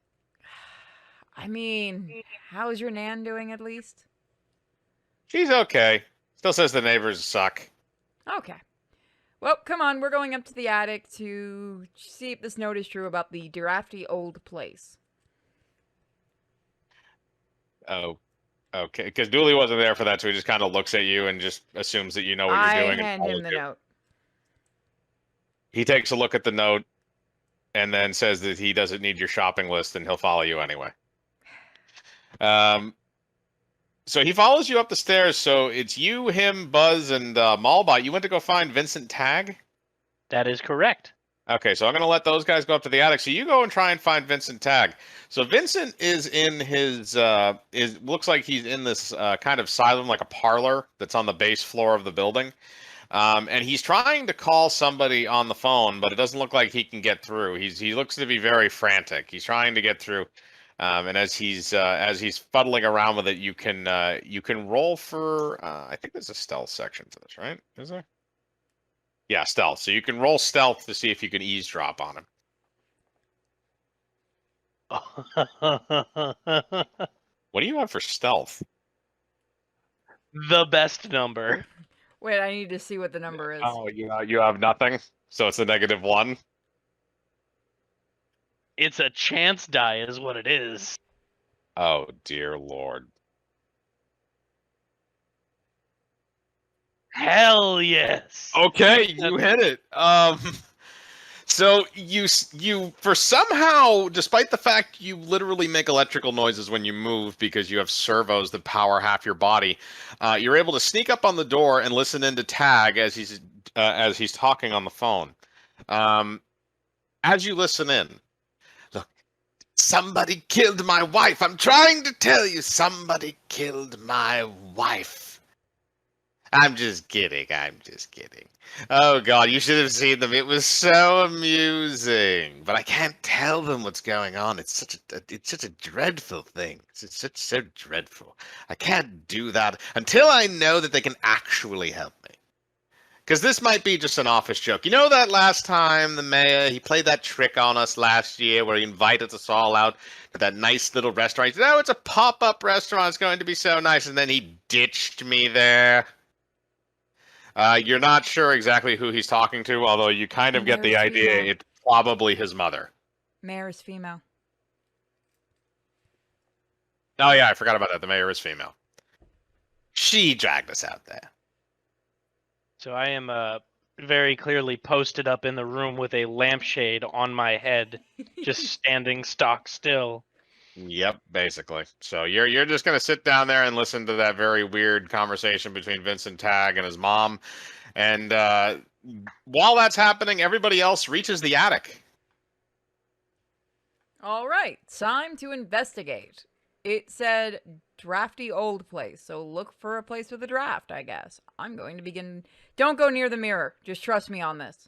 I mean, how's your nan doing at least? She's okay. Still says the neighbors suck. Okay. Well, come on, we're going up to the attic to see if this note is true about the drafty old place. Oh, okay. Because Dooley wasn't there for that, so he just kind of looks at you and just assumes that you know what I you're doing. hand him the note. He takes a look at the note and then says that he doesn't need your shopping list and he'll follow you anyway. So he follows you up the stairs. So it's you, him, Buzz, and Malbot. You went to go find Vincent Tagg? That is correct. Okay, so I'm going to let those guys go up to the attic. So you go and try and find Vincent Tagg. So Vincent is in his looks like he's in this kind of silent, like a parlor that's on the base floor of the building. And he's trying to call somebody on the phone, but it doesn't look like he can get through. He looks to be very frantic. He's trying to get through, and as he's fuddling around with it, you can roll for I think there's a stealth section to this, right? Is there? Yeah, stealth. So you can roll stealth to see if you can eavesdrop on him. What do you have for stealth? The best number. Wait, I need to see what the number is. Oh, you have nothing. So it's a -1. It's a chance die, is what it is. Oh dear Lord. Hell yes. Okay, you hit it. So you for somehow, despite the fact you literally make electrical noises when you move because you have servos that power half your body, you're able to sneak up on the door and listen into Tag as he's talking on the phone. As you listen in, look, somebody killed my wife. I'm trying to tell you, somebody killed my wife. I'm just kidding. Oh God, you should have seen them. It was so amusing. But I can't tell them what's going on. It's such a dreadful thing. It's so dreadful. I can't do that until I know that they can actually help me. Because this might be just an office joke. You know that last time the mayor, he played that trick on us last year where he invited us all out to that nice little restaurant. He said, oh, it's a pop-up restaurant. It's going to be so nice. And then he ditched me there. You're not sure exactly who he's talking to, although you kind of get the Mayor's idea female. it's probably his mother. Mayor is female. Oh yeah, I forgot about that. The mayor is female. She dragged us out there. So I am very clearly posted up in the room with a lampshade on my head, just standing stock still. Yep, basically. So you're just gonna sit down there and listen to that very weird conversation between Vincent Tagg and his mom, and while that's happening, everybody else reaches the attic. All right, time to investigate. It said drafty old place, so look for a place with a draft, I guess. I'm going to begin. Don't go near the mirror. Just trust me on this.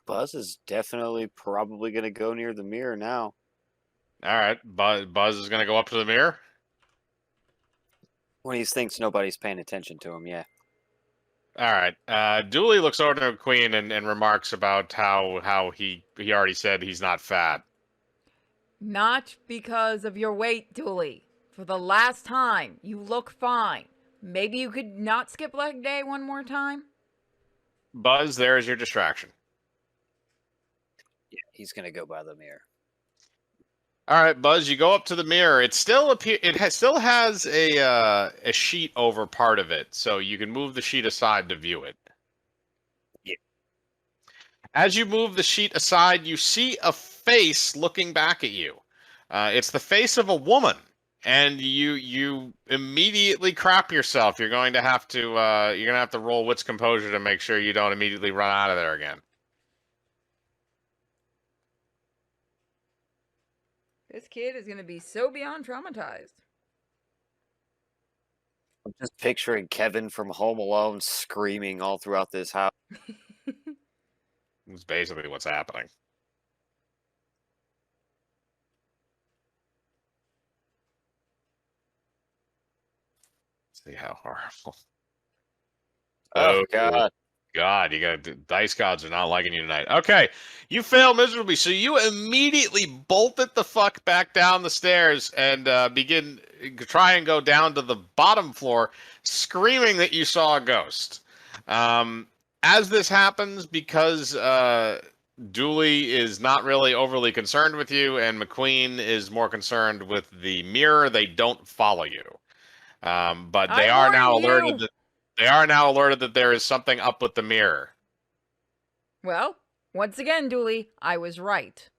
Buzz is definitely probably going to go near the mirror now. All right, Buzz is gonna go up to the mirror. When he thinks nobody's paying attention to him, yeah. All right. Dooley looks over to Queen and remarks about how he already said he's not fat. Not because of your weight, Dooley. For the last time, you look fine. Maybe you could not skip leg day one more time? Buzz, there is your distraction. Yeah, he's going to go by the mirror. All right, Buzz, you go up to the mirror. It still still has a sheet over part of it, so you can move the sheet aside to view it. Yeah. As you move the sheet aside, you see a face looking back at you. It's the face of a woman, and you immediately crap yourself. You're going to have to roll wits composure to make sure you don't immediately run out of there again. This kid is going to be so beyond traumatized. I'm just picturing Kevin from Home Alone screaming all throughout this house. That's basically what's happening. See how horrible. Oh, God. God, you got dice gods are not liking you tonight. Okay, you fail miserably, so you immediately bolt it the fuck back down the stairs and try and go down to the bottom floor, screaming that you saw a ghost. As this happens, because Dooley is not really overly concerned with you, and McQueen is more concerned with the mirror. They don't follow you, but they I are now warned alerted you. that they are now alerted that there is something up with the mirror. Well, once again, Dooley, I was right.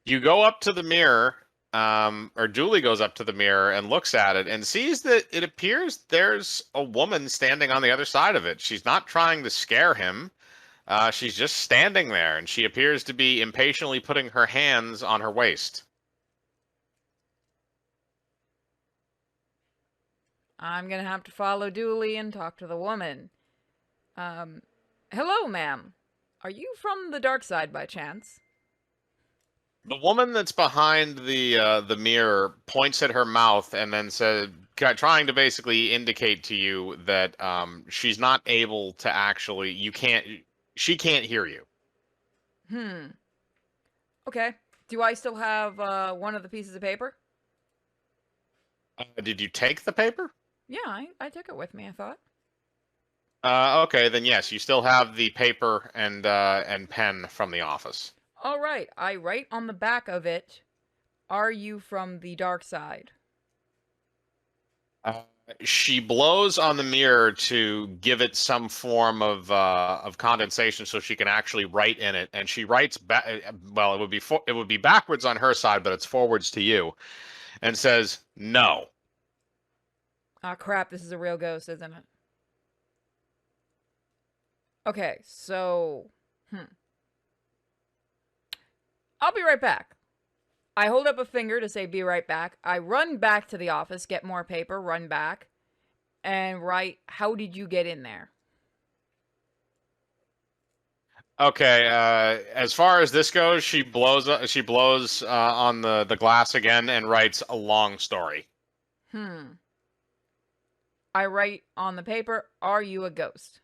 You go up to the mirror, or Dooley goes up to the mirror and looks at it and sees that it appears there's a woman standing on the other side of it. She's not trying to scare him. She's just standing there, and she appears to be impatiently putting her hands on her waist. I'm gonna have to follow Dooley and talk to the woman. Hello, ma'am. Are you from the dark side by chance? The woman that's behind the mirror points at her mouth and then said, trying to basically indicate to you that she's not able to actually. She can't hear you. Okay. Do I still have one of the pieces of paper? Did you take the paper? Yeah, I took it with me, I thought. Okay, then yes, you still have the paper and pen from the office. All right, I write on the back of it, "Are you from the dark side?" She blows on the mirror to give it some form of condensation, so she can actually write in it. And she writes back. Well, it would be backwards on her side, but it's forwards to you, and says no. Ah, crap, this is a real ghost, isn't it? Okay, so... I'll be right back. I hold up a finger to say be right back. I run back to the office, get more paper, run back, and write, "How did you get in there?" Okay. As far as this goes, she blows on the glass again and writes a long story. I write on the paper, "Are you a ghost?"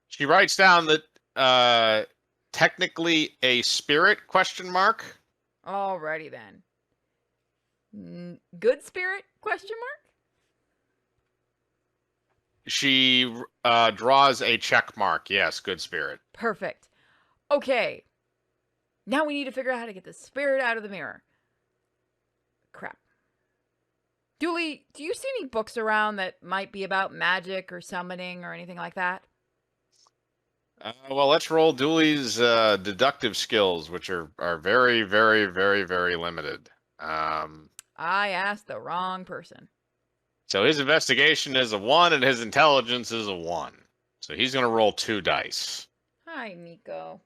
She writes down that technically a spirit question mark. Alrighty then. Good spirit question mark? She draws a check mark. Yes, good spirit. Perfect. Okay. Now we need to figure out how to get the spirit out of the mirror. Crap. Dooley, do you see any books around that might be about magic or summoning or anything like that? Well, let's roll Dooley's deductive skills, which are very, very, very, very limited. I asked the wrong person. So his investigation is a 1 and his intelligence is a 1. So he's going to roll 2 dice. Hi, Nico.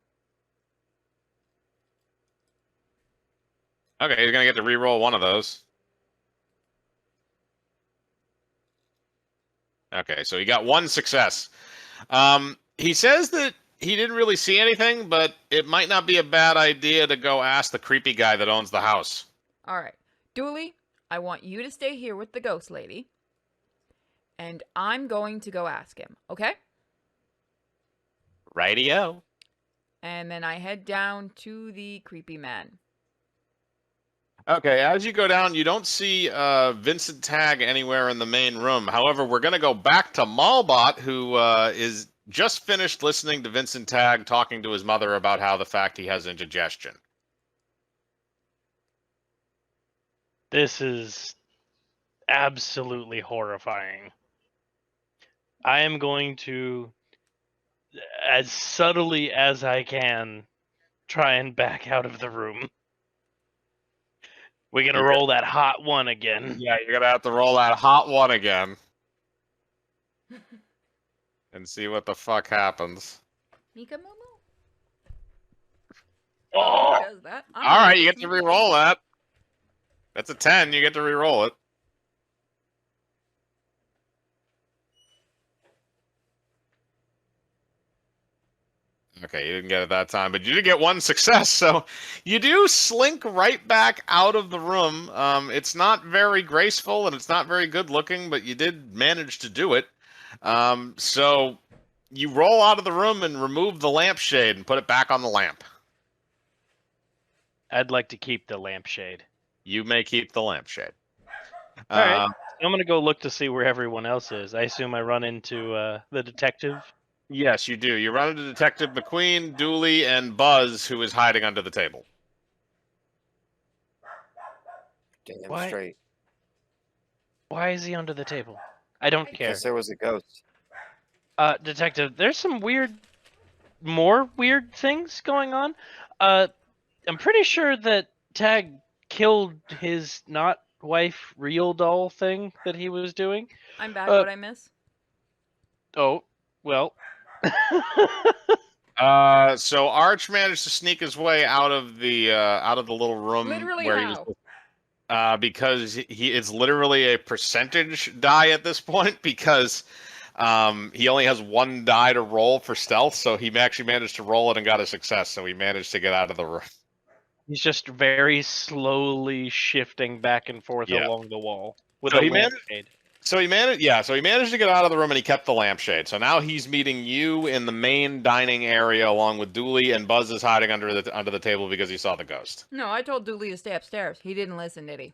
Okay, he's going to get to re-roll one of those. Okay, so he got 1 success. He says that he didn't really see anything, but it might not be a bad idea to go ask the creepy guy that owns the house. All right. Dooley, I want you to stay here with the ghost lady. And I'm going to go ask him, okay? Rightio. And then I head down to the creepy man. Okay, as you go down, you don't see Vincent Tagg anywhere in the main room. However, we're going to go back to Malbot, who is just finished listening to Vincent Tagg talking to his mother about how the fact he has indigestion. This is absolutely horrifying. I am going to, as subtly as I can, try and back out of the room. We're going to roll that hot 1 again. Yeah, you're going to have to roll that hot 1 again. And see what the fuck happens. Mika Momo? Oh! Does that? All right, you get to re-roll that. That's a 10. You get to re-roll it. Okay, you didn't get it that time, but you did get 1 success, so you do slink right back out of the room. It's not very graceful and it's not very good looking, but you did manage to do it. So you roll out of the room and remove the lampshade and put it back on the lamp. I'd like to keep the lampshade. You may keep the lampshade. All right. I'm going to go look to see where everyone else is. I assume I run into the detective. Yes, you do. You run into Detective McQueen, Dooley, and Buzz, who is hiding under the table. Damn Why? straight. Why is he under the table? I don't care. Because there was a ghost. Detective, there's some more weird things going on. I'm pretty sure that Tag killed his not wife real doll thing that he was doing. I'm back. Uh, What I miss? Oh, well. So Arch managed to sneak his way out of the little room Literally where how? he was. Because he it's literally a percentage die at this point because he only has one die to roll for stealth, so he actually managed to roll it and got a success, so he managed to get out of the room. He's just very slowly shifting back and forth Yeah. along the wall with So a he managed- lampshade. So he managed to get out of the room and he kept the lampshade. So now he's meeting you in the main dining area along with Dooley, and Buzz is hiding under the table because he saw the ghost. No, I told Dooley to stay upstairs. He didn't listen, did he?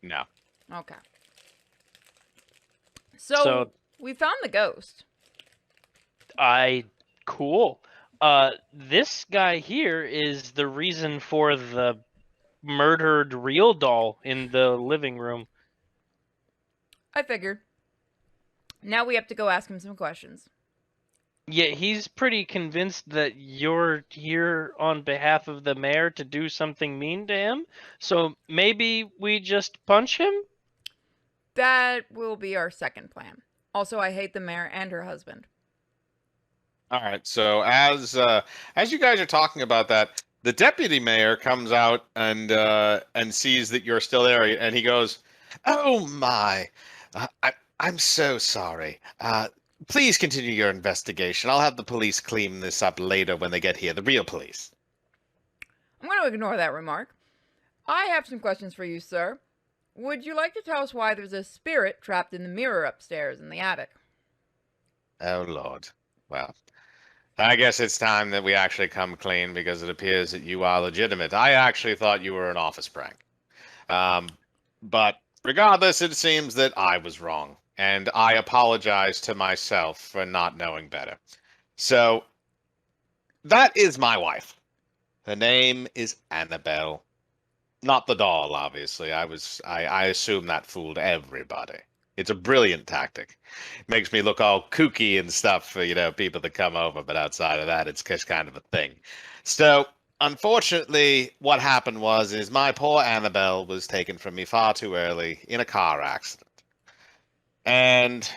No. Okay. So we found the ghost. Cool. This guy here is the reason for the murdered real doll in the living room. I figured. Now we have to go ask him some questions. Yeah, he's pretty convinced that you're here on behalf of the mayor to do something mean to him. So maybe we just punch him? That will be our second plan. Also, I hate the mayor and her husband. All right. So as you guys are talking about that, the deputy mayor comes out and sees that you're still there, and he goes, "Oh my, I'm so sorry. Please continue your investigation. I'll have the police clean this up later when they get here. The real police." I'm going to ignore that remark. I have some questions for you, sir. Would you like to tell us why there's a spirit trapped in the mirror upstairs in the attic? Oh Lord. Well, I guess it's time that we actually come clean because it appears that you are legitimate. I actually thought you were an office prank. But regardless, it seems that I was wrong, and I apologize to myself for not knowing better. So, that is my wife. Her name is Annabelle. Not the doll, obviously. I assume that fooled everybody. It's a brilliant tactic. Makes me look all kooky and stuff for, people that come over, but outside of that, it's just kind of a thing. So, unfortunately, what happened is my poor Annabelle was taken from me far too early in a car accident. And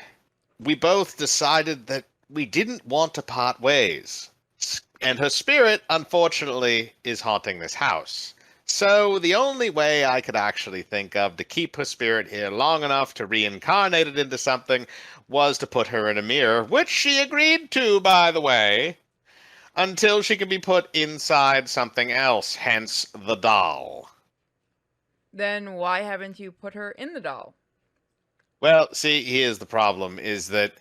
we both decided that we didn't want to part ways. And her spirit, unfortunately, is haunting this house. So the only way I could actually think of to keep her spirit here long enough to reincarnate it into something was to put her in a mirror, which she agreed to, by the way, until she can be put inside something else, hence the doll. Then why haven't you put her in the doll? Well, see, here's the problem, is that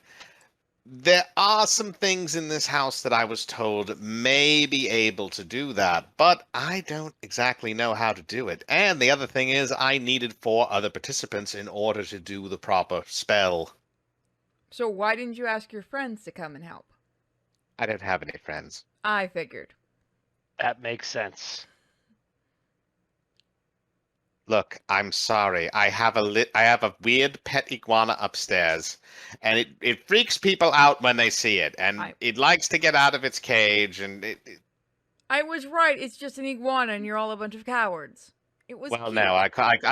there are some things in this house that I was told may be able to do that, but I don't exactly know how to do it. And the other thing is I needed 4 other participants in order to do the proper spell. So why didn't you ask your friends to come and help? I don't have any friends. I figured. That makes sense. Look, I'm sorry. I have a weird pet iguana upstairs, and it freaks people out when they see it, and it likes to get out of its cage, and I was right. It's just an iguana, and you're all a bunch of cowards. It was well, cute. no, I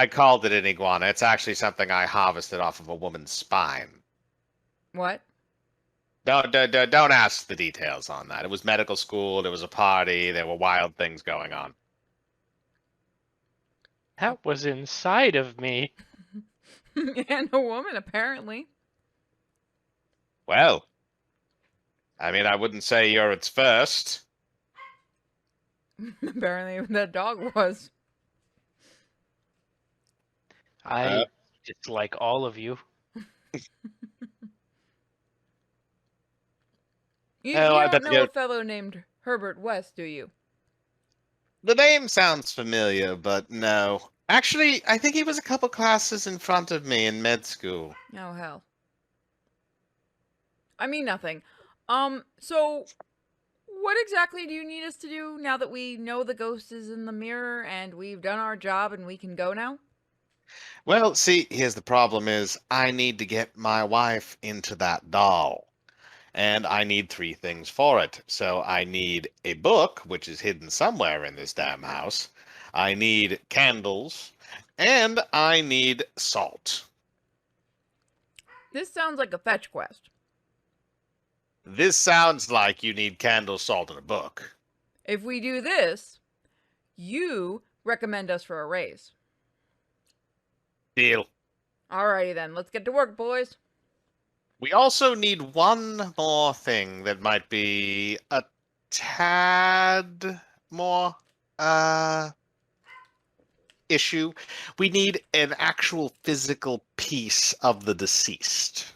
called it an iguana. It's actually something I harvested off of a woman's spine. What? Don't ask the details on that. It was medical school. There was a party. There were wild things going on. That was inside of me. And a woman, apparently. Well, I mean, I wouldn't say you're its first. Apparently, that dog was. I dislike all of you. You I don't bet know a fellow named Herbert West, do you? The name sounds familiar, but no. Actually, I think he was a couple classes in front of me in med school. Oh, hell. I mean nothing. So what exactly do you need us to do now that we know the ghost is in the mirror and we've done our job and we can go now? Well, see, here's the problem is I need to get my wife into that doll. And I need three things for it. So I need a book, which is hidden somewhere in this damn house. I need candles, and I need salt. This sounds like a fetch quest. This sounds like you need candles, salt, and a book. If we do this, you recommend us for a raise. Deal. Alrighty then, let's get to work, boys. We also need one more thing that might be a tad more issue. We need an actual physical piece of the deceased.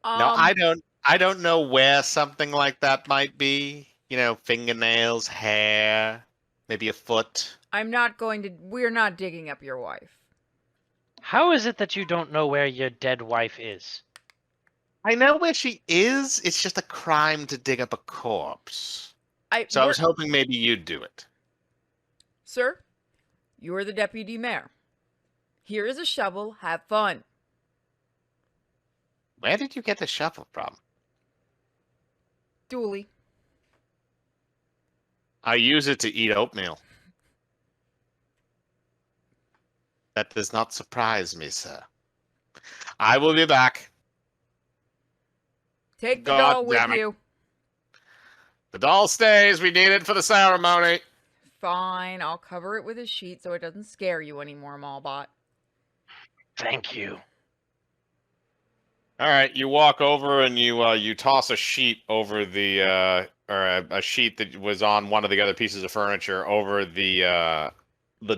Now, I don't know where something like that might be. You know, fingernails, hair, maybe a foot. We're not digging up your wife. How is it that you don't know where your dead wife is? I know where she is. It's just a crime to dig up a corpse. So I was hoping maybe you'd do it. Sir, you are the deputy mayor. Here is a shovel, have fun. Where did you get the shovel from? Dooley. I use it to eat oatmeal. That does not surprise me, sir. I will be back. Take the God doll with damn it. you. The doll stays. We need it for the ceremony. Fine, I'll cover it with a sheet so it doesn't scare you anymore, Malbot. Thank you. All right, you walk over and you toss a sheet over the a sheet that was on one of the other pieces of furniture over the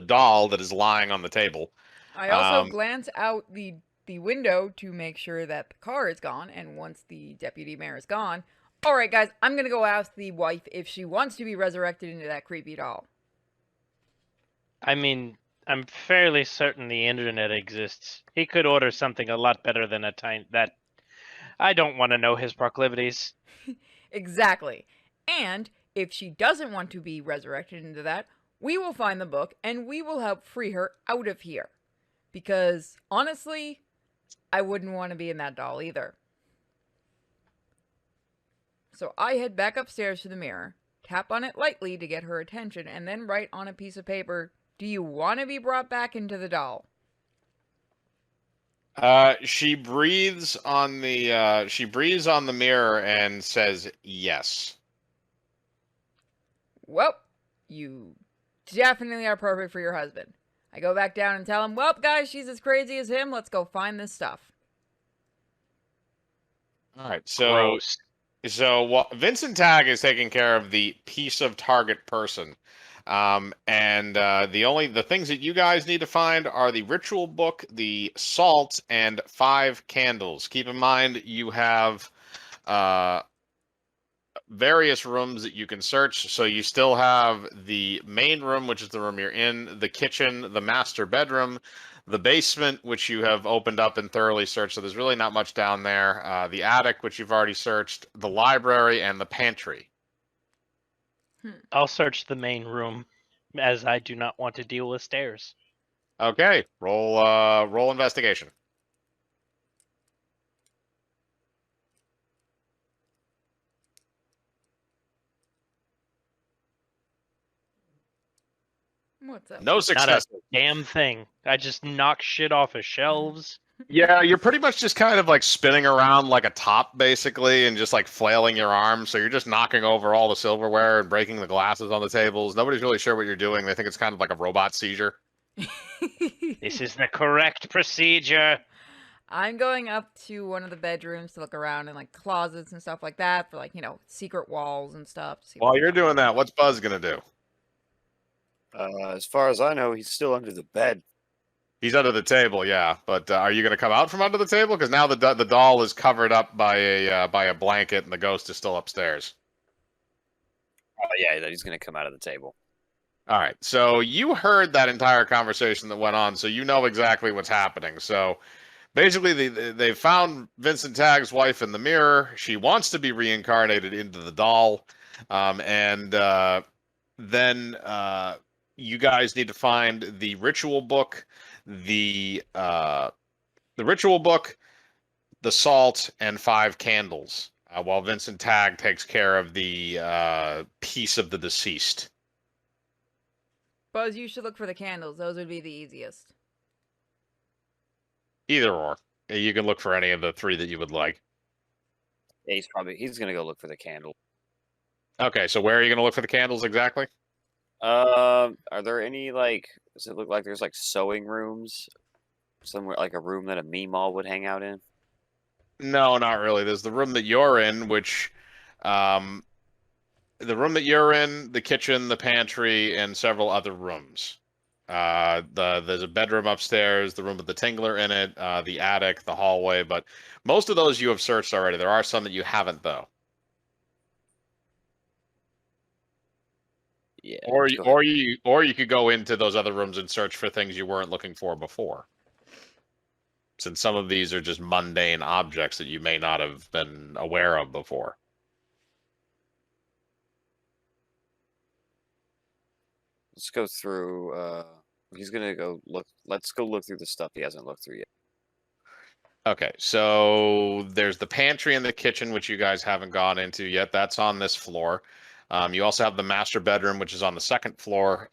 doll that is lying on the table. I also glance out the window to make sure that the car is gone, and once the deputy mayor is gone, all right, guys, I'm gonna go ask the wife if she wants to be resurrected into that creepy doll. I mean, I'm fairly certain the internet exists. He could order something a lot better than that. I don't want to know his proclivities. Exactly. And if she doesn't want to be resurrected into that, we will find the book and we will help free her out of here. Because honestly, I wouldn't want to be in that doll either. So I head back upstairs to the mirror, tap on it lightly to get her attention, and then write on a piece of paper, "Do you want to be brought back into the doll?" She breathes on the mirror and says yes. Well, you definitely are perfect for your husband. I go back down and tell him, well, guys, she's as crazy as him. Let's go find this stuff. All right, so Gross. Vincent Tag is taking care of the piece of target person. And the things that you guys need to find are the ritual book, the salt, and 5 candles. Keep in mind you have various rooms that you can search. So you still have the main room, which is the room you're in, the kitchen, the master bedroom, the basement, which you have opened up and thoroughly searched. So there's really not much down there. The attic, which you've already searched, the library, and the pantry. I'll search the main room, as I do not want to deal with stairs. Okay, roll investigation. What's up? No Not a success. damn thing. I just knock shit off of shelves. Yeah, you're pretty much just kind of like spinning around like a top, basically, and just like flailing your arms. So you're just knocking over all the silverware and breaking the glasses on the tables. Nobody's really sure what you're doing. They think it's kind of like a robot seizure. This is the correct procedure. I'm going up to one of the bedrooms to look around in like closets and stuff like that for like, secret walls and stuff. To see While what I you're can doing that, find. what's Buzz gonna do? As far as I know, he's still under the bed. He's under the table, yeah. But are you gonna come out from under the table? Because now the doll is covered up by a blanket, and the ghost is still upstairs. Yeah, he's gonna come out of the table. All right. So you heard that entire conversation that went on, so you know exactly what's happening. So basically they found Vincent Tagg's wife in the mirror. She wants to be reincarnated into the doll, and then you guys need to find the ritual book, the uh, the ritual book, the salt, and 5 candles. While Vincent Tagg takes care of the piece of the deceased. Buzz, you should look for the candles. Those would be the easiest. Either or. You can look for any of the 3 that you would like. Yeah, he's gonna go look for the candle. Okay, so where are you going to look for the candles exactly? Are there any does it look like there's like sewing rooms somewhere, like a room that a Meemaw would hang out in? No, not really. There's the room that you're in, which, um, the room that you're in, the kitchen, the pantry, and several other rooms. There's a bedroom upstairs, the room with the tingler in it, the attic, the hallway, but most of those you have searched already. There are some that you haven't, though. Yeah. Or let's go ahead. or you could go into those other rooms and search for things you weren't looking for before. Since some of these are just mundane objects that you may not have been aware of before. Let's go through. He's gonna go look. Let's go look through the stuff he hasn't looked through yet. Okay, so there's the pantry and the kitchen, which you guys haven't gone into yet. That's on this floor. You also have the master bedroom, which is on the 2nd floor.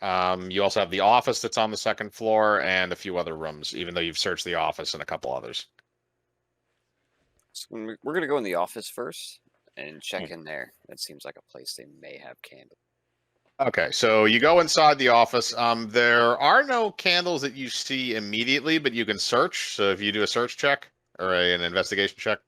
You also have the office that's on the 2nd floor and a few other rooms, even though you've searched the office and a couple others. So we're gonna go in the office first and check in there. That seems like a place they may have candles. Okay, so you go inside the office. There are no candles that you see immediately, but you can search. So if you do a search check or an investigation check.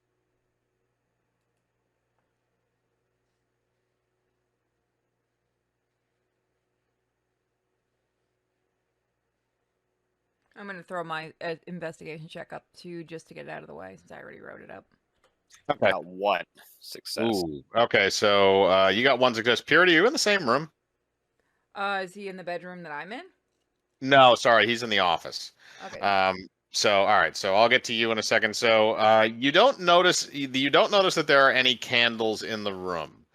I'm going to throw my investigation check up too, just to get it out of the way, since I already wrote it up. Okay. Got 1 success. Ooh. Okay, so you got 1 success. Purity, you in the same room? Is he in the bedroom that I'm in? No, sorry, he's in the office. Okay. So all right, so I'll get to you in a second. So you don't notice that there are any candles in the room.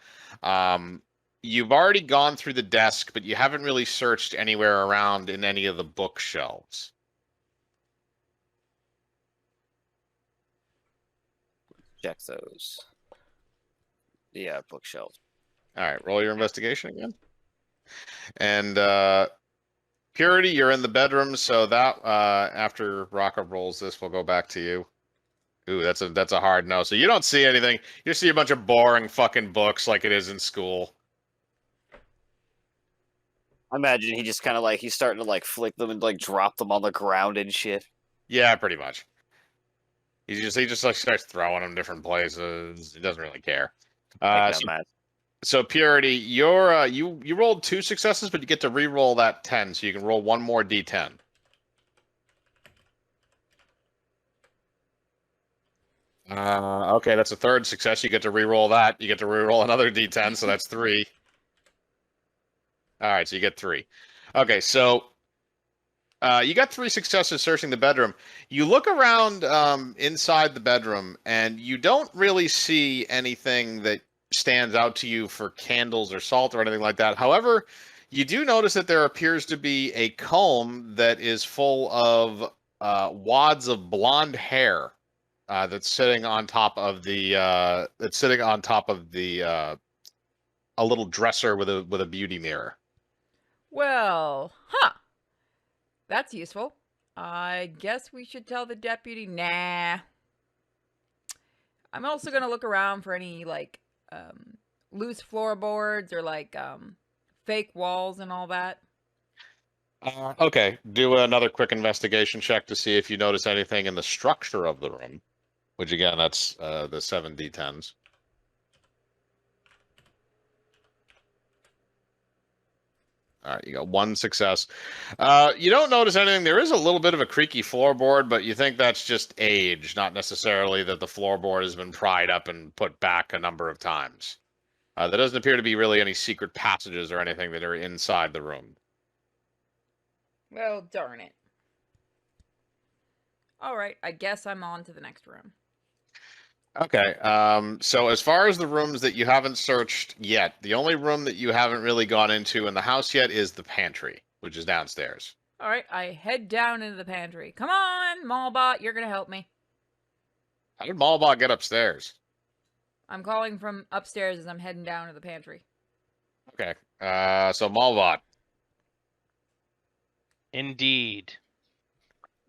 You've already gone through the desk, but you haven't really searched anywhere around in any of the bookshelves. Check those. Yeah, bookshelves. All right, roll your investigation again. And Purity, you're in the bedroom, so that after Rocco rolls this, we'll go back to you. Ooh, that's a hard no. So you don't see anything. You see a bunch of boring fucking books like it is in school. I imagine he just kind of he's starting to flick them and drop them on the ground and shit. Yeah, pretty much. He just starts throwing them different places. He doesn't really care. So Purity, you're you rolled 2 successes, but you get to re-roll that 10, so you can roll 1 more d10. Okay, that's a 3rd success. You get to re-roll that. You get to re-roll another d10, so that's 3. All right, so you get 3. Okay, so you got 3 successes searching the bedroom. You look around inside the bedroom, and you don't really see anything that stands out to you for candles or salt or anything like that. However, you do notice that there appears to be a comb that is full of wads of blonde hair that's sitting on top of the a little dresser with a beauty mirror. Well, that's useful. I guess we should tell the deputy. Nah. I'm also gonna look around for any loose floorboards or fake walls and all that. Okay, do another quick investigation check to see if you notice anything in the structure of the room. Which again, that's the 7 d10s. All right, you got 1 success. You don't notice anything. There is a little bit of a creaky floorboard, but you think that's just age, not necessarily that the floorboard has been pried up and put back a number of times. There doesn't appear to be really any secret passages or anything that are inside the room. Well, darn it. All right, I guess I'm on to the next room. Okay. So as far as the rooms that you haven't searched yet, the only room that you haven't really gone into in the house yet is the pantry, which is downstairs. All right, I head down into the pantry. Come on, Mallbot, you're gonna help me. How did Malbot get upstairs? I'm calling from upstairs as I'm heading down to the pantry. Okay. So Malbot. Indeed.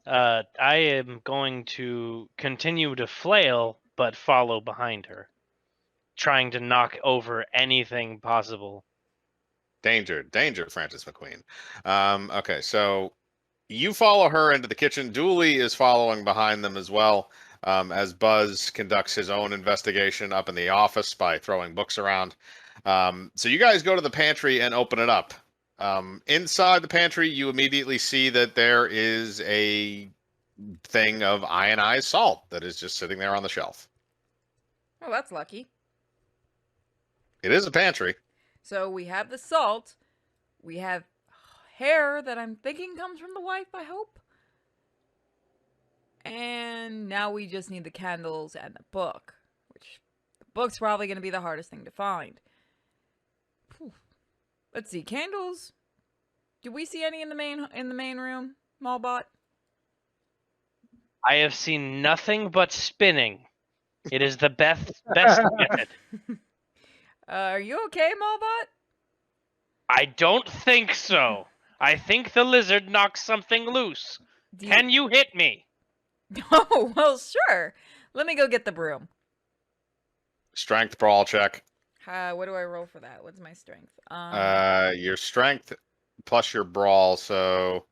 I am going to continue to flail, but follow behind her, trying to knock over anything possible. Danger, danger, Francis McQueen. Okay, so you follow her into the kitchen. Dooley is following behind them as well, as Buzz conducts his own investigation up in the office by throwing books around. So you guys go to the pantry and open it up. Inside the pantry, you immediately see that there is a thing of ionized salt that is just sitting there on the shelf. Oh, that's lucky. It is a pantry. So we have the salt. We have hair that I'm thinking comes from the wife, I hope. And now we just need the candles and the book, which the book's probably going to be the hardest thing to find. Whew. Let's see, candles. Do we see any in the main room, Mallbot? I have seen nothing but spinning. It is the best method. Are you okay, Mallbot? I don't think so. I think the lizard knocked something loose. Can you hit me? Oh, well, sure. Let me go get the broom. Strength brawl check. What do I roll for that? What's my strength? Your strength plus your brawl, so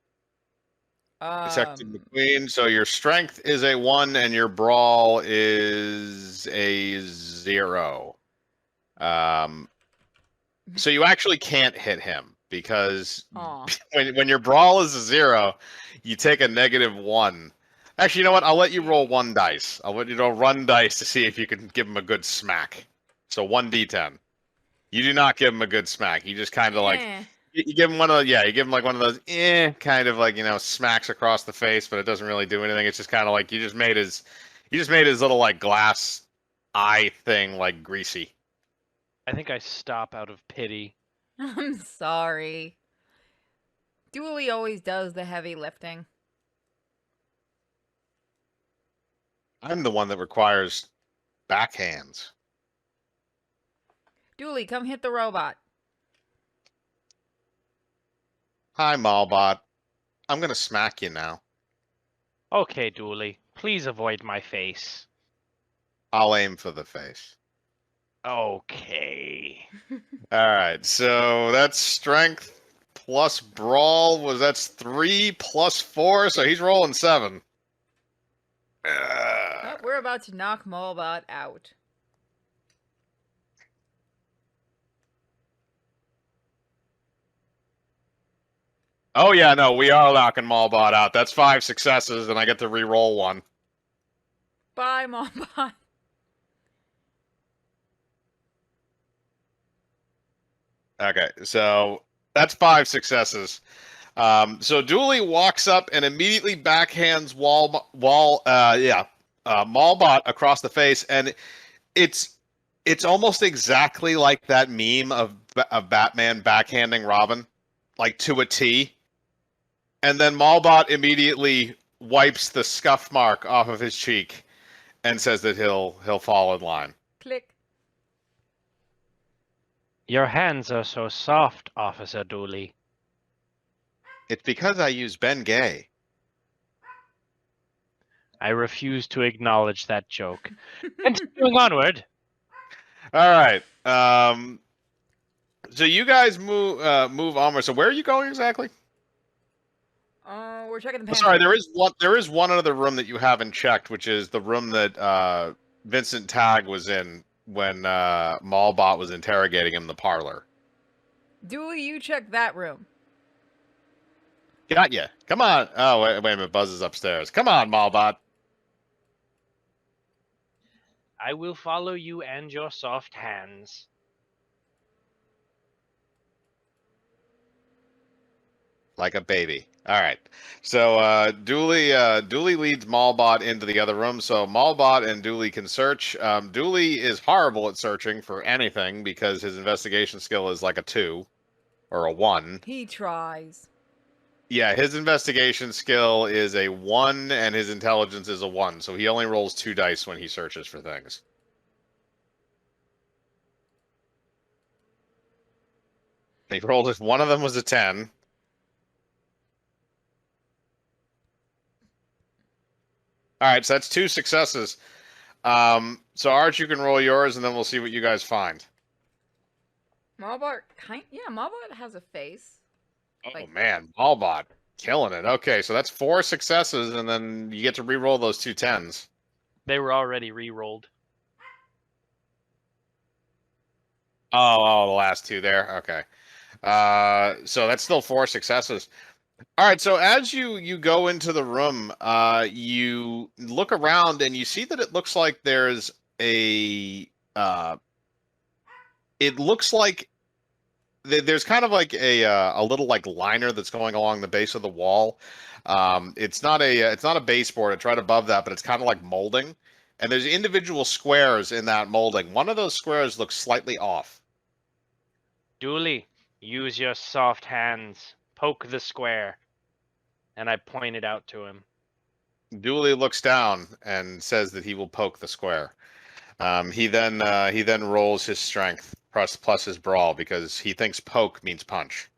Detective McQueen. So your strength is a 1 and your brawl is a 0. So you actually can't hit him because Aw. when your brawl is a 0, you take a -1. Actually, you know what? I'll let you roll 1 dice. I'll let you roll 1 dice to see if you can give him a good smack. So 1d10. You do not give him a good smack. You just kind of like Eh. you give him one of the, you give him like one of those kind of like, smacks across the face, but it doesn't really do anything. It's just kind of like you just made his little like glass eye thing like greasy. I think I stop out of pity. I'm sorry. Dooley always does the heavy lifting. I'm the one that requires backhands. Dooley, come hit the robot. Hi, Malbot. I'm gonna smack you now. Okay, Dooley, please avoid my face. I'll aim for the face. Okay. All right, so that's strength plus brawl. That's 3 plus 4, so he's rolling 7. Oh, we're about to knock Mallbot out. Oh yeah, no, we are knocking Malbot out. That's 5 successes, and I get to re-roll 1. Bye, Mallbot. Okay, so that's 5 successes. So Dooley walks up and immediately backhands Malbot across the face, and it's almost exactly like that meme of Batman backhanding Robin, like to a T. And then Malbot immediately wipes the scuff mark off of his cheek and says that he'll fall in line. Click. Your hands are so soft, Officer Dooley. It's because I use Ben Gay. I refuse to acknowledge that joke. Continuing onward. All right. So you guys move onward. So where are you going exactly? We're checking the Oh, pantry. sorry, there is one other room that you haven't checked, which is the room that Vincent Tagg was in when Malbot was interrogating him in the parlor. Dooley, you check that room. Got ya. Come on. Oh, wait a minute. Buzz is upstairs. Come on, Malbot. I will follow you and your soft hands. Like a baby. All right. So Dooley leads Malbot into the other room. So Malbot and Dooley can search. Dooley is horrible at searching for anything because his investigation skill is like a 2 or a 1. He tries. Yeah, his investigation skill is a 1 and his intelligence is a 1. So he only rolls 2 dice when he searches for things. He rolled it. One of them was a 10. All right, so that's 2 successes. So Arch, you can roll yours, and then we'll see what you guys find. Malbot, Malbot has a face. Oh Like- man, Malbot killing it. Okay, so that's 4 successes, and then you get to re-roll those 2 10s. They were already re-rolled. Oh, the last 2 there. Okay. So that's still 4 successes. All right, so as you go into the room, you look around and you see that it looks like there's a it looks like there's kind of like a little like liner that's going along the base of the wall. It's not a baseboard. It's right above that, but it's kind of like molding. And there's individual squares in that molding. One of those squares looks slightly off. Dooley, use your soft hands. Poke the square. And I pointed out to him. Dooley looks down and says that he will poke the square. He then rolls his strength plus his brawl because he thinks poke means punch.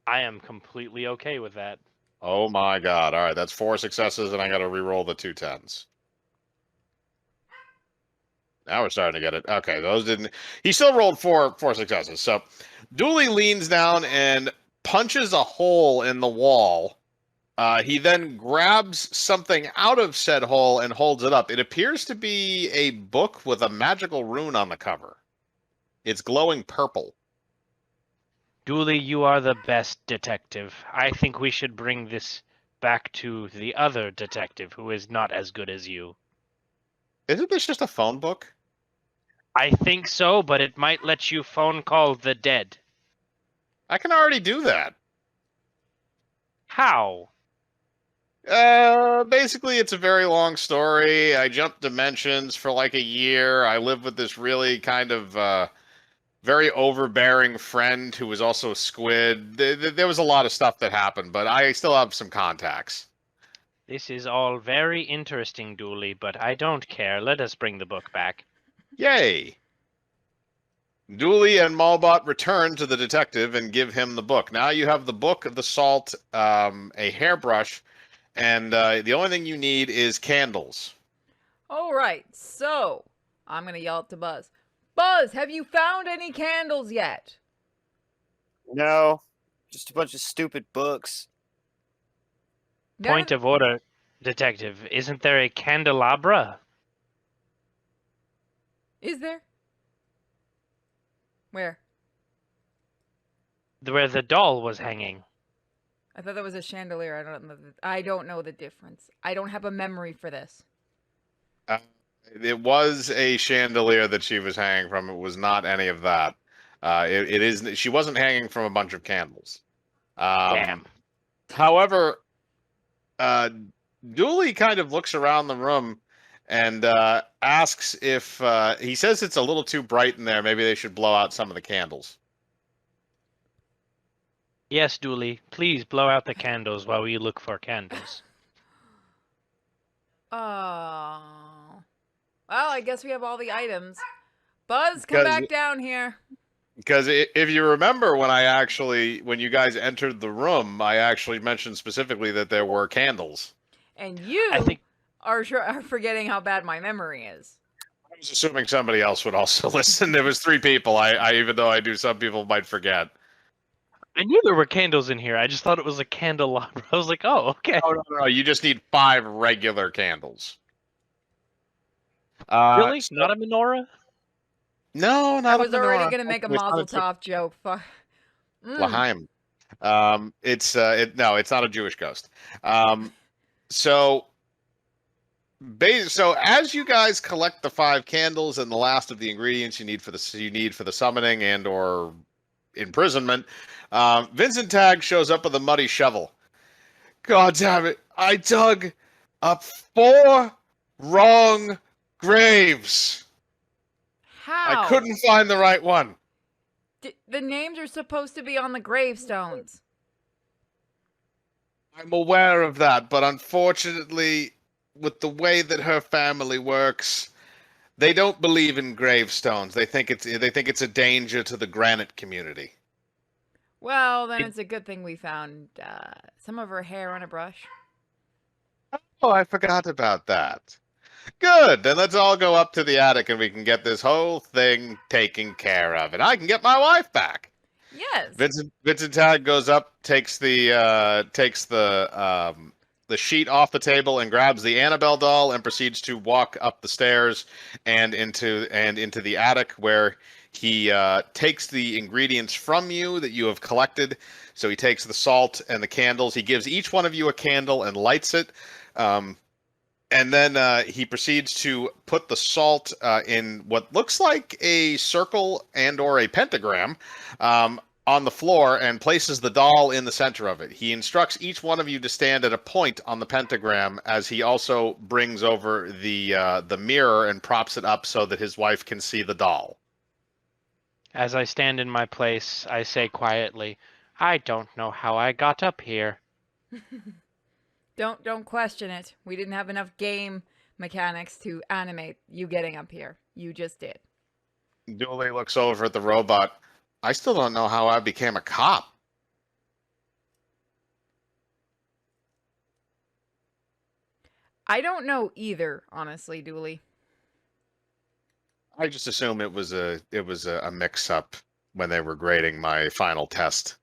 I am completely okay with that. Oh my god! All right, that's 4 successes, and I got to re-roll the 2 10s. Now we're starting to get it. Okay, those didn't. He still rolled four successes. So Dooley leans down and punches a hole in the wall. He then grabs something out of said hole and holds it up. It appears to be a book with a magical rune on the cover. It's glowing purple. Dooley, you are the best detective. I think we should bring this back to the other detective who is not as good as you. Isn't this just a phone book? I think so, but it might let you phone call the dead. I can already do that. How? Basically, it's a very long story. I jumped dimensions for like a year. I lived with this really kind of very overbearing friend who was also a squid. There was a lot of stuff that happened, but I still have some contacts. This is all very interesting, Dooley, but I don't care. Let us bring the book back. Yay! Dooley and Malbot return to the detective and give him the book. Now you have the book, the salt, a hairbrush, and the only thing you need is candles. All right, so I'm going to yell up to Buzz. Buzz, have you found any candles yet? No, just a bunch of stupid books. Point of order, detective. Isn't there a candelabra? Is there? Where? Where the doll was hanging. I thought that was a chandelier. I don't know the difference. I don't have a memory for this. It was a chandelier that she was hanging from. It was not any of that. It is. She wasn't hanging from a bunch of candles. Damn. However, Dooley kind of looks around the room and asks if he says it's a little too bright in there. Maybe they should blow out some of the candles. Yes, Dooley. Please blow out the candles while we look for candles. Oh. Well, I guess we have all the items. Buzz, come back down here. Because if you remember when you guys entered the room, I actually mentioned specifically that there were candles. And you I think are forgetting how bad my memory is. I was assuming somebody else would also listen. There was 3 people. I even though I do, some people might forget. I knew there were candles in here. I just thought it was a candelabra. I was like, oh, okay. Oh, no. You just need 5 regular candles. Really? Not a menorah? No, I not was a already menorah. going to make a It's not Mazel Tov joke. Fuck. L'chaim. It's not a Jewish ghost. So as you guys collect the 5 candles and the last of the ingredients you need for the summoning and or imprisonment. Vincent Tagg shows up with a muddy shovel. God damn it! I dug up 4 wrong graves. I How? couldn't find the right one. The names are supposed to be on the gravestones. I'm aware of that, but unfortunately, with the way that her family works, they don't believe in gravestones. They think it's a danger to the granite community. Well, then it's a good thing we found some of her hair on a brush. Oh, I forgot about that. Good. Then let's all go up to the attic and we can get this whole thing taken care of, and I can get my wife back. Yes. Vincent Tagg goes up, takes the sheet off the table and grabs the Annabelle doll and proceeds to walk up the stairs and into the attic, where he takes the ingredients from you that you have collected. So he takes the salt and the candles. He gives each one of you a candle and lights it. And then he proceeds to put the salt in what looks like a circle and or a pentagram on the floor and places the doll in the center of it. He instructs each one of you to stand at a point on the pentagram, as he also brings over the mirror and props it up so that his wife can see the doll. As I stand in my place, I say quietly, I don't know how I got up here. Don't question it. We didn't have enough game mechanics to animate you getting up here. You just did. Dooley looks over at the robot. I still don't know how I became a cop. I don't know either, honestly, Dooley. I just assume it was a mix-up when they were grading my final test.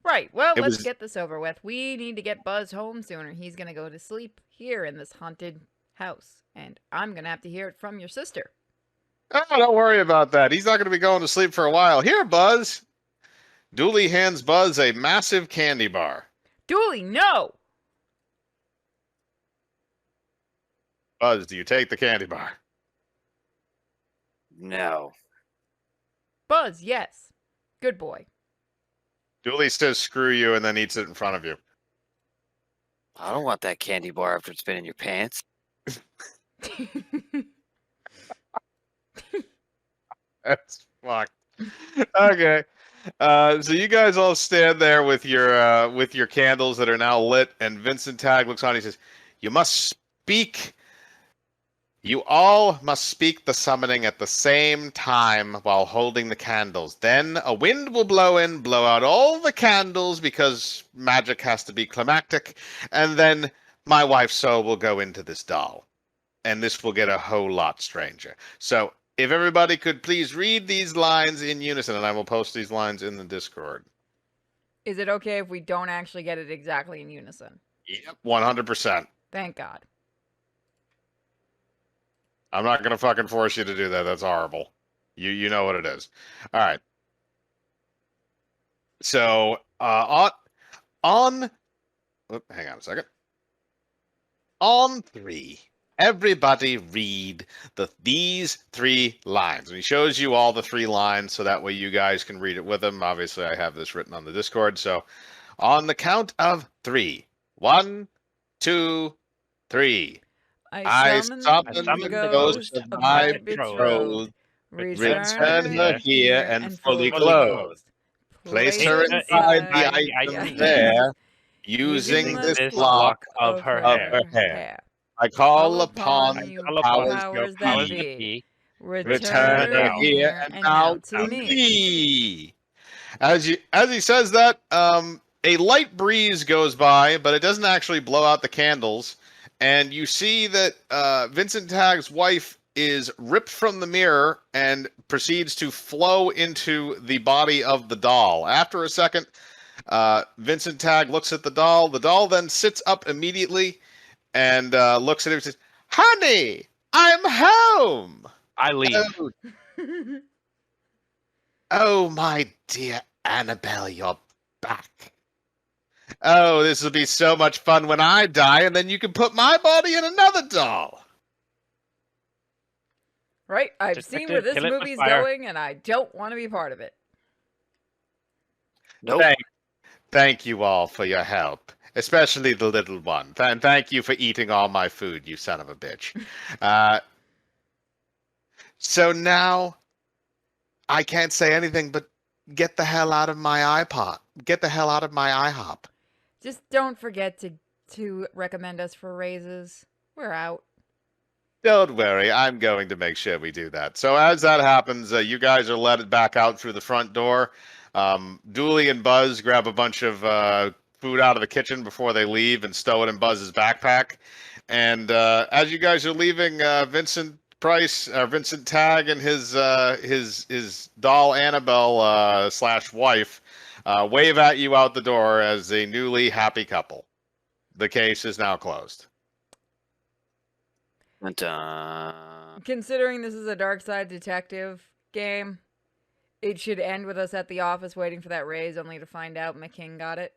Right. Well, It let's was- get this over with. We need to get Buzz home sooner. He's going to go to sleep here in this haunted house. And I'm going to have to hear it from your sister. Oh, don't worry about that. He's not going to be going to sleep for a while. Here, Buzz. Dooley hands Buzz a massive candy bar. Dooley, no! Buzz, do you take the candy bar? No. Buzz, yes. Good boy. Dooley says screw you and then eats it in front of you. I don't want that candy bar after it's been in your pants. That's fucked. Okay. So you guys all stand there with your candles that are now lit, and Vincent Tagg looks on. He says, "You must speak. You all must speak the summoning at the same time while holding the candles. Then a wind will blow in, blow out all the candles because magic has to be climactic, and then my wife's soul will go into this doll, and this will get a whole lot stranger. So." If everybody could please read these lines in unison, and I will post these lines in the Discord. Is it okay if we don't actually get it exactly in unison? Yep. 100%. Thank God. I'm not going to fucking force you to do that. That's horrible. You know what it is. All right. So, hang on a second. On 3. Everybody read these 3 lines. And he shows you all the 3 lines so that way you guys can read it with him. Obviously, I have this written on the Discord. So on the count of 3. 1, 2, 3. I summon the ghost of my betrothed. Return her here and fully clothed. Place her inside the item there, using this lock of her hair. I call upon you the powers that that be. Return her here and now to me. As he says that, a light breeze goes by, but it doesn't actually blow out the candles. And you see that Vincent Tagg's wife is ripped from the mirror and proceeds to flow into the body of the doll. After a second, Vincent Tagg looks at the doll. The doll then sits up immediately and looks at him and says, "Honey, I'm home." I leave. Oh, my dear Annabelle, you're back. Oh, this will be so much fun when I die, and then you can put my body in another doll. Right? I've seen where Detective, this kill it with movie's fire. going, and I don't want to be part of it. Nope. Thank you all for your help, especially the little one. And thank you for eating all my food, you son of a bitch. So now I can't say anything but get the hell out of my iPod. Get the hell out of my IHOP. Just don't forget to recommend us for raises. We're out. Don't worry, I'm going to make sure we do that. So as that happens, you guys are led back out through the front door. Dooley and Buzz grab a bunch of food out of the kitchen before they leave and stow it in Buzz's backpack. And as you guys are leaving, Vincent Tagg and his doll Annabelle slash wife wave at you out the door as a newly happy couple. The case is now closed. Dun-dun. Considering this is a Darkside Detective game, it should end with us at the office waiting for that raise, only to find out McKing got it.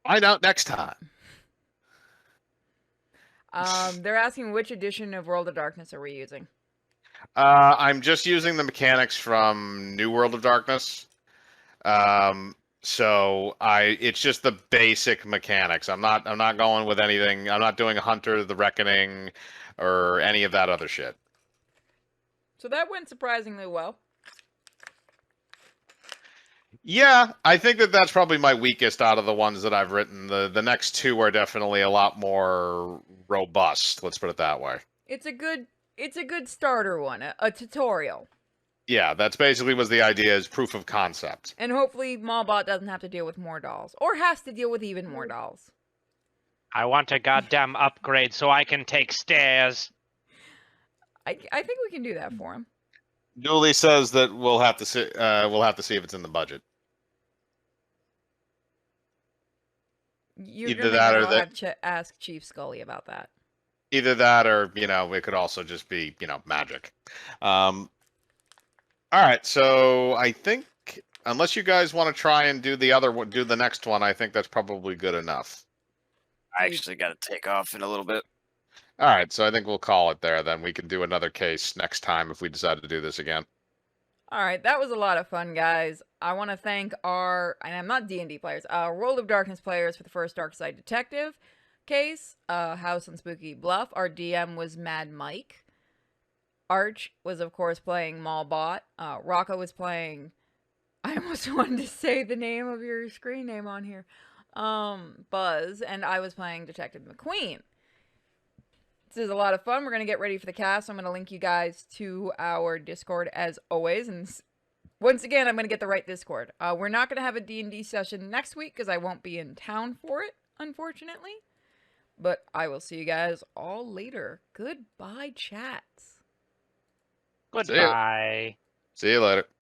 Find out next time. They're asking which edition of World of Darkness are we using? I'm just using the mechanics from New World of Darkness. So it's just the basic mechanics. I'm not going with anything. I'm not doing Hunter the Reckoning or any of that other shit. So that went surprisingly well. Yeah, I think that's probably my weakest out of the ones that I've written. The next two are definitely a lot more robust. Let's put it that way. It's a good starter one, a tutorial. Yeah, that's basically was the idea, is proof of concept. And hopefully Mallbot doesn't have to deal with more dolls. Or has to deal with even more dolls. I want a goddamn upgrade so I can take stairs. I think we can do that for him. Dooley says that we'll have to see if it's in the budget. You're Either gonna that or go that- have to ask Chief Scully about that. Either that or, it could also just be, magic. All right, so I think unless you guys want to try and do the next one, I think that's probably good enough. I actually got to take off in a little bit. All right, so I think we'll call it there. Then we can do another case next time if we decide to do this again. All right, that was a lot of fun, guys. I want to thank and I'm not D&D players, World of Darkness players for the first Darkside Detective case, House on Spooky Bluff. Our DM was Mad Mike. Arch was, of course, playing Mallbot. Rocco was playing... I almost wanted to say the name of your screen name on here. Buzz. And I was playing Detective McQueen. This is a lot of fun. We're going to get ready for the cast. I'm going to link you guys to our Discord as always. And once again, I'm going to get the right Discord. We're not going to have a D&D session next week because I won't be in town for it, unfortunately. But I will see you guys all later. Goodbye, chats. Goodbye. See you later.